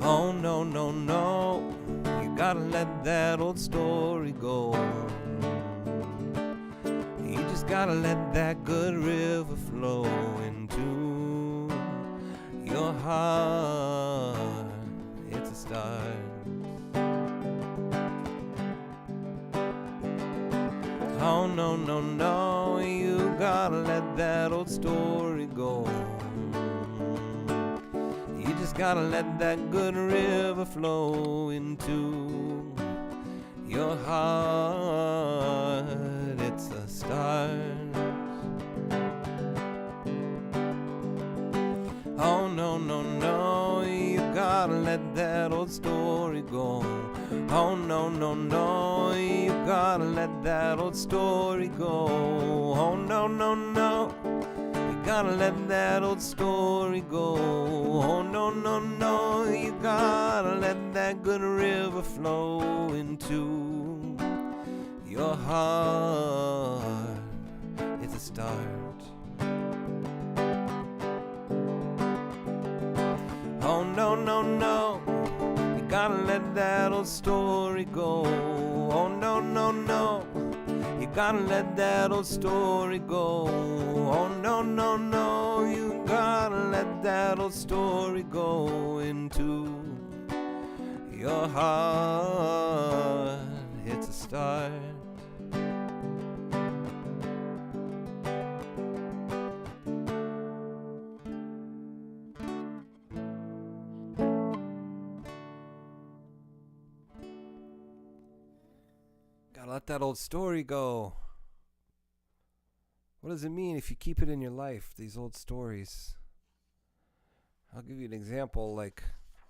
Oh no, no, no, you gotta let that old story go. You just gotta let that good river flow into your heart. It's a start. Oh no, no, no, you gotta let that old story go. You just gotta let that good river flow into your heart. It's a start. Oh no, no, no, you gotta let that old story go. Oh no, no, no, you gotta let that old story go. Oh no, no, no, you gotta let that old story go. Oh no, no, no, you gotta let that good river flow into your heart. It's a start. Oh no, no, no, you gotta let that old story go. Oh no, no, no, you gotta let that old story go. Oh no, no, no, you gotta let that old story go into your heart. It's a start. Gotta let that old story go. What does it mean if you keep it in your life, these old stories? I'll give you an example, like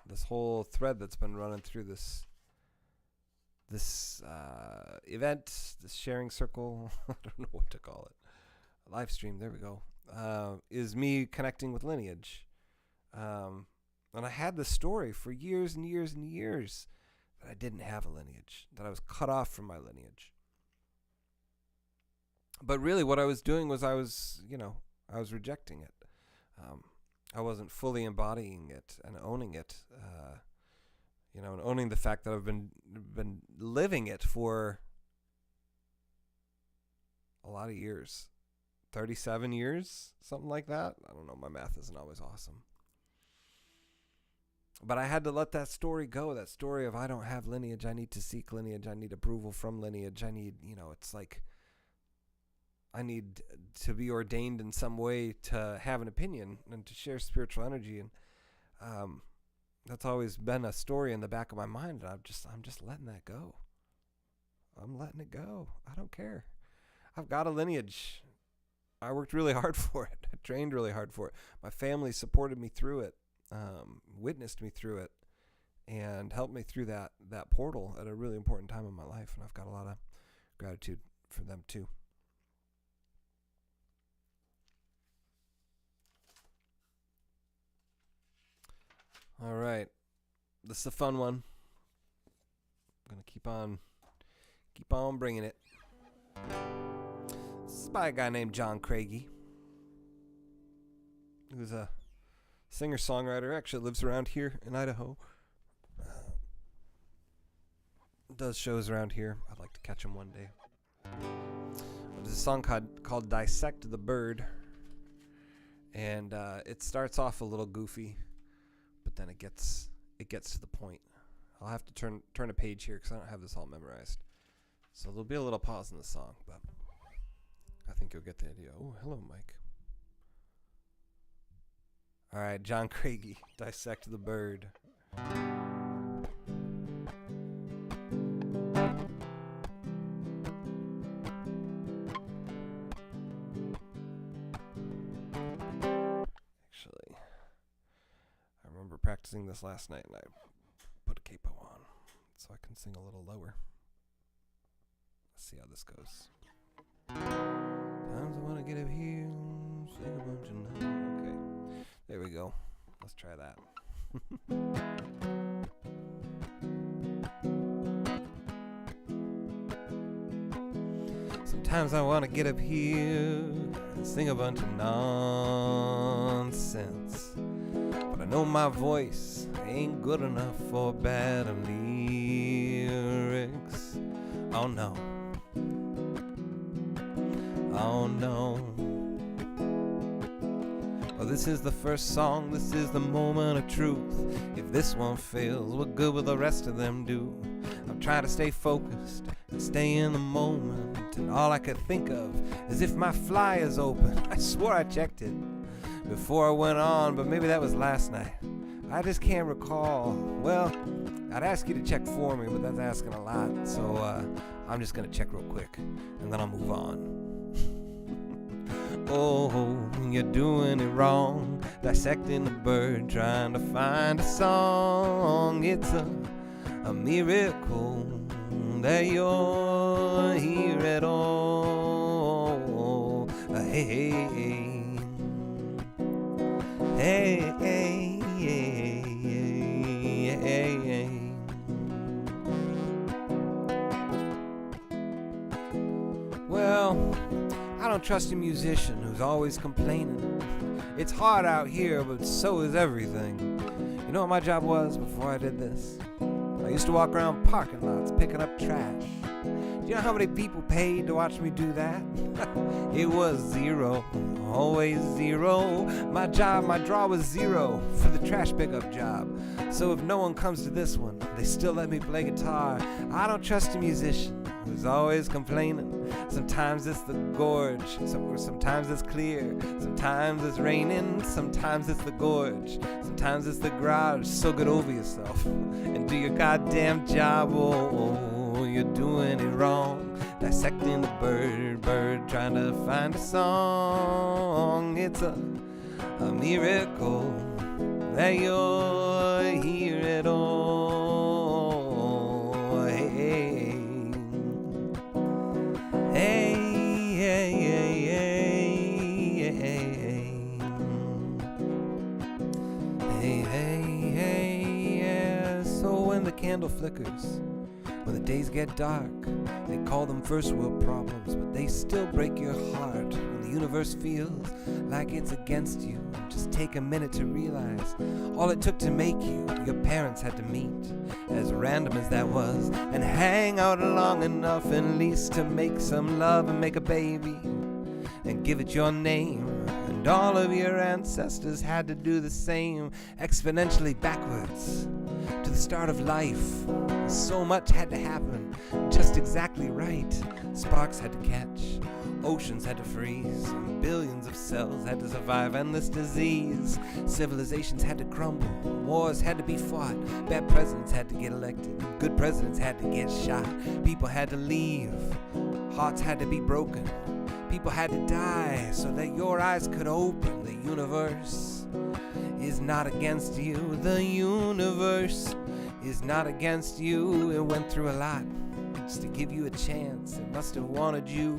this whole thread that's been running through this event, this sharing circle, I don't know what to call it, live stream, there we go, is me connecting with lineage. And I had this story for years and years and years that I didn't have a lineage, that I was cut off from my lineage. But really what I was doing was I was rejecting it. I wasn't fully embodying it and owning it, and owning the fact that I've been living it for a lot of years, 37 years, something like that. I don't know, my math isn't always awesome. But I had to let that story go, that story of I don't have lineage, I need to seek lineage, I need approval from lineage, I need, it's like I need to be ordained in some way to have an opinion and to share spiritual energy. And that's always been a story in the back of my mind. And I'm just letting that go. I'm letting it go. I don't care. I've got a lineage. I worked really hard for it. I trained really hard for it. My family supported me through it, witnessed me through it, and helped me through that portal at a really important time in my life. And I've got a lot of gratitude for them too. All right, this is a fun one. I'm gonna keep on bringing it. This is by a guy named John Craigie, who's a singer-songwriter. Actually lives around here in Idaho. Does shows around here. I'd like to catch him one day. There's a song called "Dissect the Bird," and it starts off a little goofy. but then it gets to the point. I'll have to turn a page here because I don't have this all memorized. So there'll be a little pause in the song, but I think you'll get the idea. Oh, hello, Mike. All right, John Craigie, Dissect the Bird. Actually, I remember practicing this last night, and I put a capo on so I can sing a little lower. Let's see how this goes. Times I want to get up here, sing a bunch of notes. Okay, there we go. Let's try that. Sometimes I want to get up here and sing a bunch of nonsense, but I know my voice ain't good enough for better lyrics. Oh no. Oh no. Well, this is the first song, this is the moment of truth. If this one fails, what good will the rest of them do? I'm trying to stay focused and stay in the moment, and all I could think of is if my flyer's open. I swore I checked it before I went on, but maybe that was last night. I just can't recall. Well, I'd ask you to check for me, but that's asking a lot, so I'm just gonna check real quick, and then I'll move on. Oh, you're doing it wrong, dissecting the bird, trying to find a song. It's a miracle that you're here at all. Hey, hey, hey, hey, hey, hey, hey. Well, I don't trust a musician who's always complaining. It's hard out here, but so is everything. You know what my job was before I did this? I used to walk around parking lots picking up trash. Do you know how many people paid to watch me do that? It was zero, always zero. My draw was zero for the trash pickup job. So if no one comes to this one, they still let me play guitar. I don't trust a musician who's always complaining. Sometimes it's the gorge, sometimes it's clear, sometimes it's raining, sometimes it's the gorge, sometimes it's the garage. So get over yourself and do your goddamn job. Oh, you're doing it wrong, dissecting the bird, trying to find a song. It's a miracle that you're here at all. Hey, hey, hey, hey, hey, hey, hey, hey, yeah. So when the candle flickers, when the days get dark, they call them first world problems, but they still break your heart. When the universe feels like it's against you, just take a minute to realize all it took to make you, your parents had to meet, as random as that was, and hang out long enough at least to make some love and make a baby and give it your name. And all of your ancestors had to do the same, exponentially backwards to the start of life. So much had to happen just exactly right. Sparks had to catch, oceans had to freeze, billions of cells had to survive endless disease. Civilizations had to crumble, wars had to be fought, bad presidents had to get elected, good presidents had to get shot. People had to leave, hearts had to be broken, people had to die so that your eyes could open. The universe is not against you. The universe is not against you. It went through a lot just to give you a chance. It must have wanted you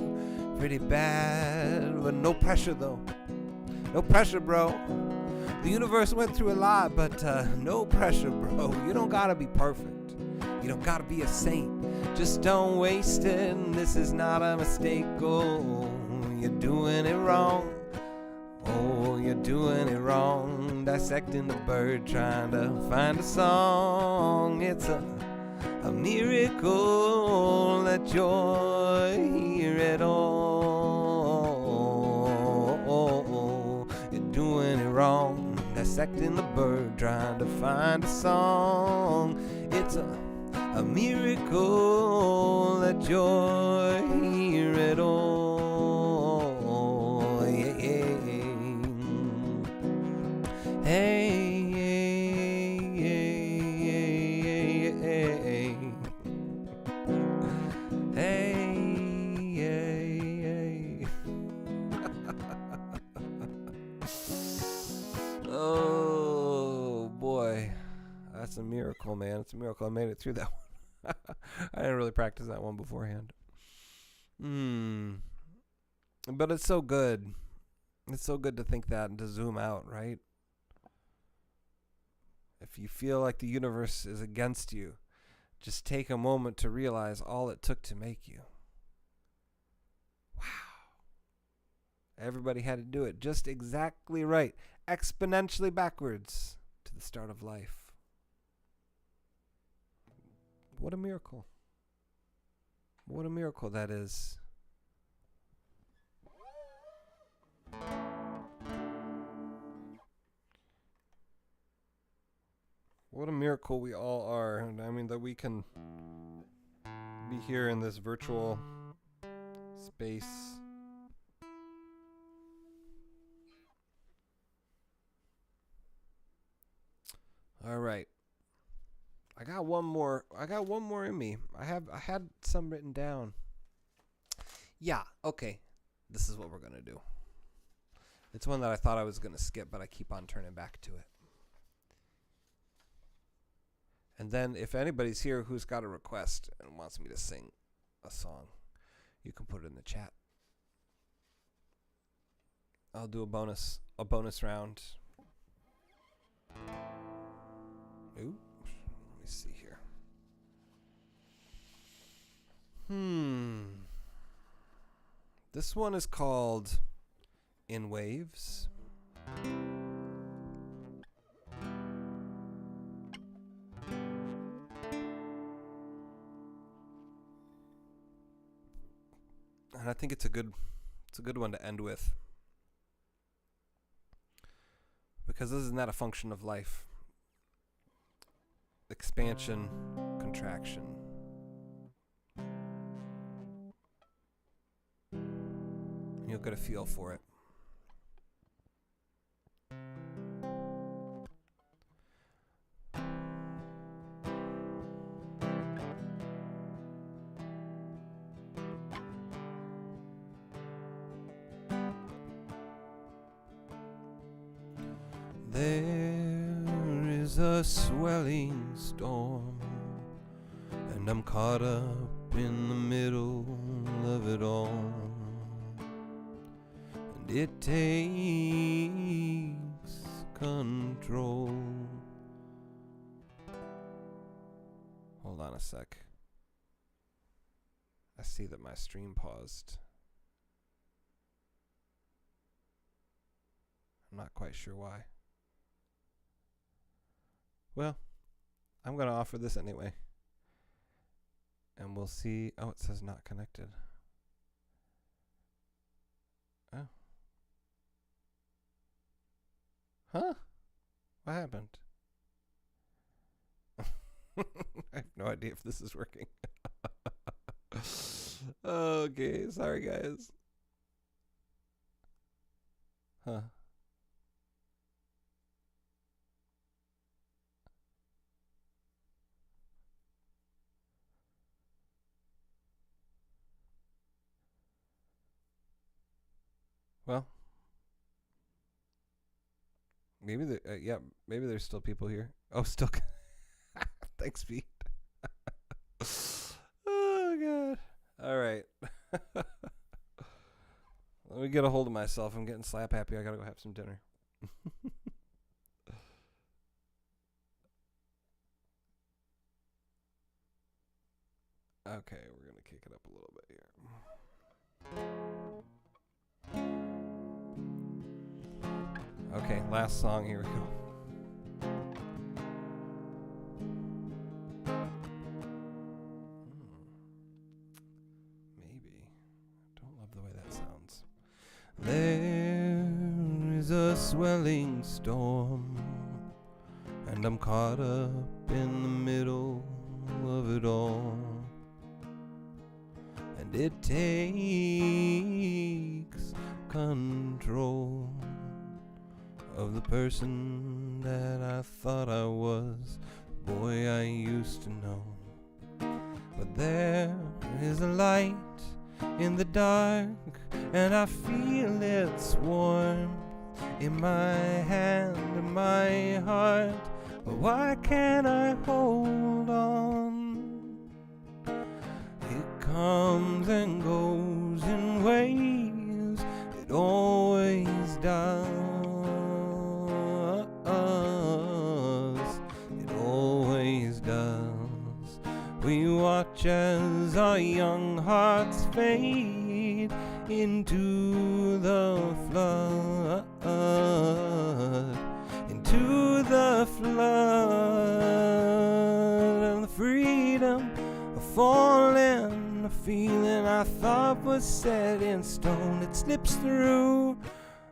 pretty bad, but no pressure though. No pressure, bro. The universe went through a lot, but no pressure, bro. You don't gotta be perfect. You don't gotta be a saint. Just don't waste it. This is not a mistake. Oh, you're doing it wrong. Oh, you're doing it wrong. Dissecting the bird, trying to find a song. It's a miracle that you're here at all. You're doing it wrong. dissecting the bird, trying to find a song. It's a miracle that you're here at all. Yeah, yeah. Hey, hey, hey, hey, hey. Oh boy, that's a miracle, man. It's a miracle I made it through that one. I didn't really practice that one beforehand. But it's so good. It's so good to think that and to zoom out, right? If you feel like the universe is against you, just take a moment to realize all it took to make you. Wow. Everybody had to do it just exactly right, exponentially backwards to the start of life. What a miracle. What a miracle that is. What a miracle we all are. I mean, that we can be here in this virtual space. All right. I got one more in me. I had some written down. Yeah, okay. This is what we're going to do. It's one that I thought I was going to skip, but I keep on turning back to it. And then if anybody's here who's got a request and wants me to sing a song, you can put it in the chat. I'll do a bonus round. Ooh, let me see here. This one is called In Waves. And I think it's a good one to end with. Because isn't that a function of life? Expansion, contraction. And you'll get a feel for it. There is a swelling storm, and I'm caught up in the middle of it all. And it takes control. Hold on a sec. I see that my stream paused. I'm not quite sure why. Well, I'm going to offer this anyway. And we'll see. Oh, it says not connected. Oh. Huh? What happened? I have no idea if this is working. Okay, sorry guys. Huh. Well, maybe maybe there's still people here. Oh, still. Thanks, Pete. Oh God. All right. Let me get a hold of myself. I'm getting slap happy. I gotta go have some dinner. Okay, we're gonna kick it up a little bit here. Okay, last song. Here we go. Maybe. I don't love the way that sounds. There is a swelling storm, and I'm caught up in the middle of it all. And it takes control of the person that I thought I was, the boy I used to know. But there is a light in the dark, and I feel its warmth in my hand and my heart. But why can't I hold on? It comes and goes in waves, it always does. It always does. We watch as our young hearts fade into the flood, into the flood, and the freedom of falling, a feeling I thought was set in stone. It slips through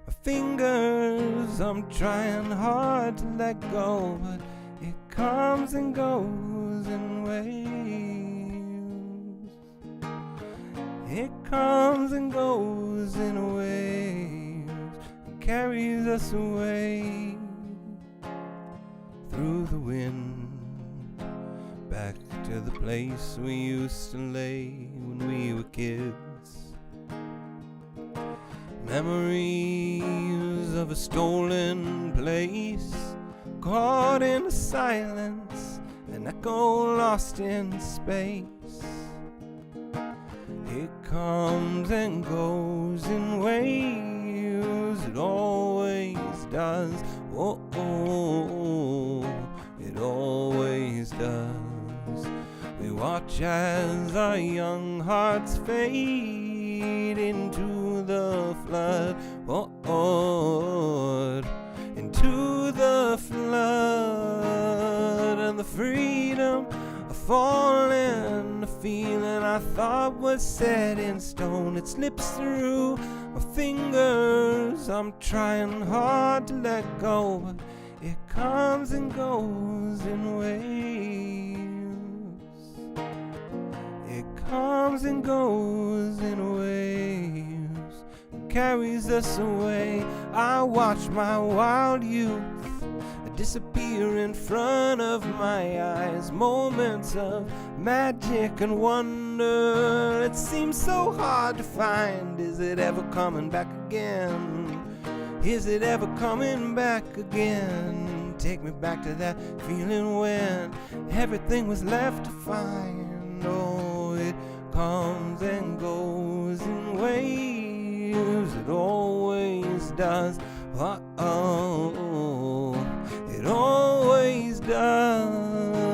my fingers, I'm trying hard to let go, but it comes and goes in waves. It comes and goes in waves, and carries us away through the wind, back to the place we used to lay when we were kids. Memories of a stolen place, caught in the silence, an echo lost in space. It comes and goes in waves, it always does. Oh, oh, it always does. We watch as our young hearts fade into the flood. Oh, oh, into the flood, and the freedom of falling, the feeling I thought was set in stone. It slips through my fingers, I'm trying hard to let go, but it comes and goes in waves. It comes and goes in waves, carries us away. I watch my wild youth disappear in front of my eyes, moments of magic and wonder. It seems so hard to find. Is it ever coming back again? Is it ever coming back again? Take me back to that feeling when everything was left to find. Oh, it comes and goes in waves, it always does. Oh, it always does.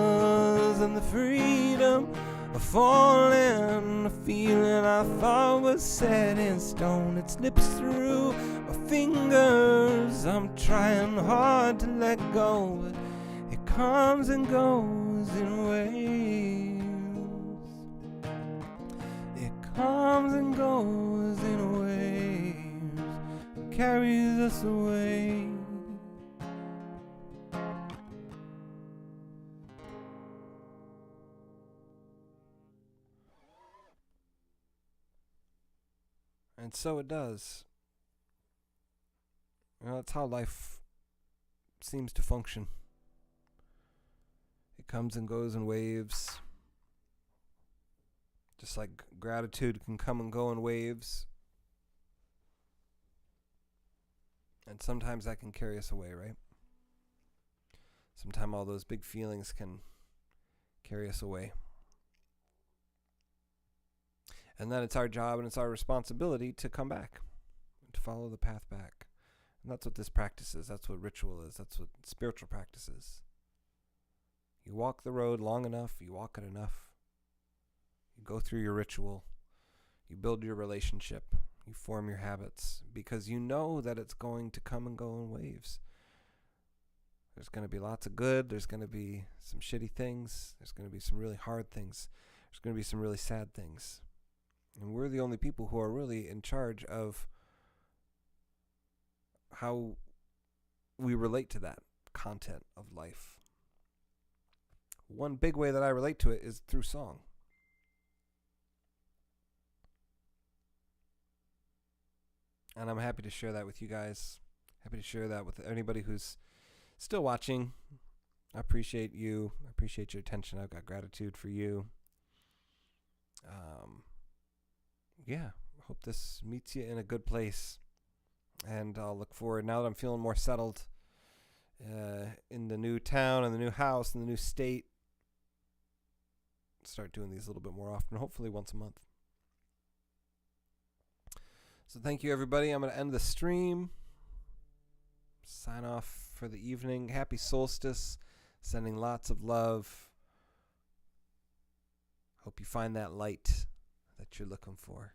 And the freedom of falling, a feeling I thought was set in stone, it slips through my fingers, I'm trying hard to let go, but it comes and goes in waves. It comes and goes in waves, it carries us away. And so it does. You know, that's how life seems to function. It comes and goes in waves. Just like gratitude can come and go in waves. And sometimes that can carry us away, right? Sometimes all those big feelings can carry us away. And then it's our job and it's our responsibility to come back, to follow the path back. And that's what this practice is. That's what ritual is. That's what spiritual practice is. You walk the road long enough, you walk it enough, you go through your ritual, you build your relationship, you form your habits, because you know that it's going to come and go in waves. There's going to be lots of good, there's going to be some shitty things, there's going to be some really hard things, there's going to be some really sad things. And we're the only people who are really in charge of how we relate to that content of life. One big way that I relate to it is through song. And I'm happy to share that with you guys. Happy to share that with anybody who's still watching. I appreciate you. I appreciate your attention. I've got gratitude for you. Yeah, hope this meets you in a good place. And I'll look forward, now that I'm feeling more settled in the new town and the new house and the new state, start doing these a little bit more often, hopefully once a month. So thank you, everybody. I'm going to end the stream. Sign off for the evening. Happy solstice. Sending lots of love. Hope you find that light that you're looking for.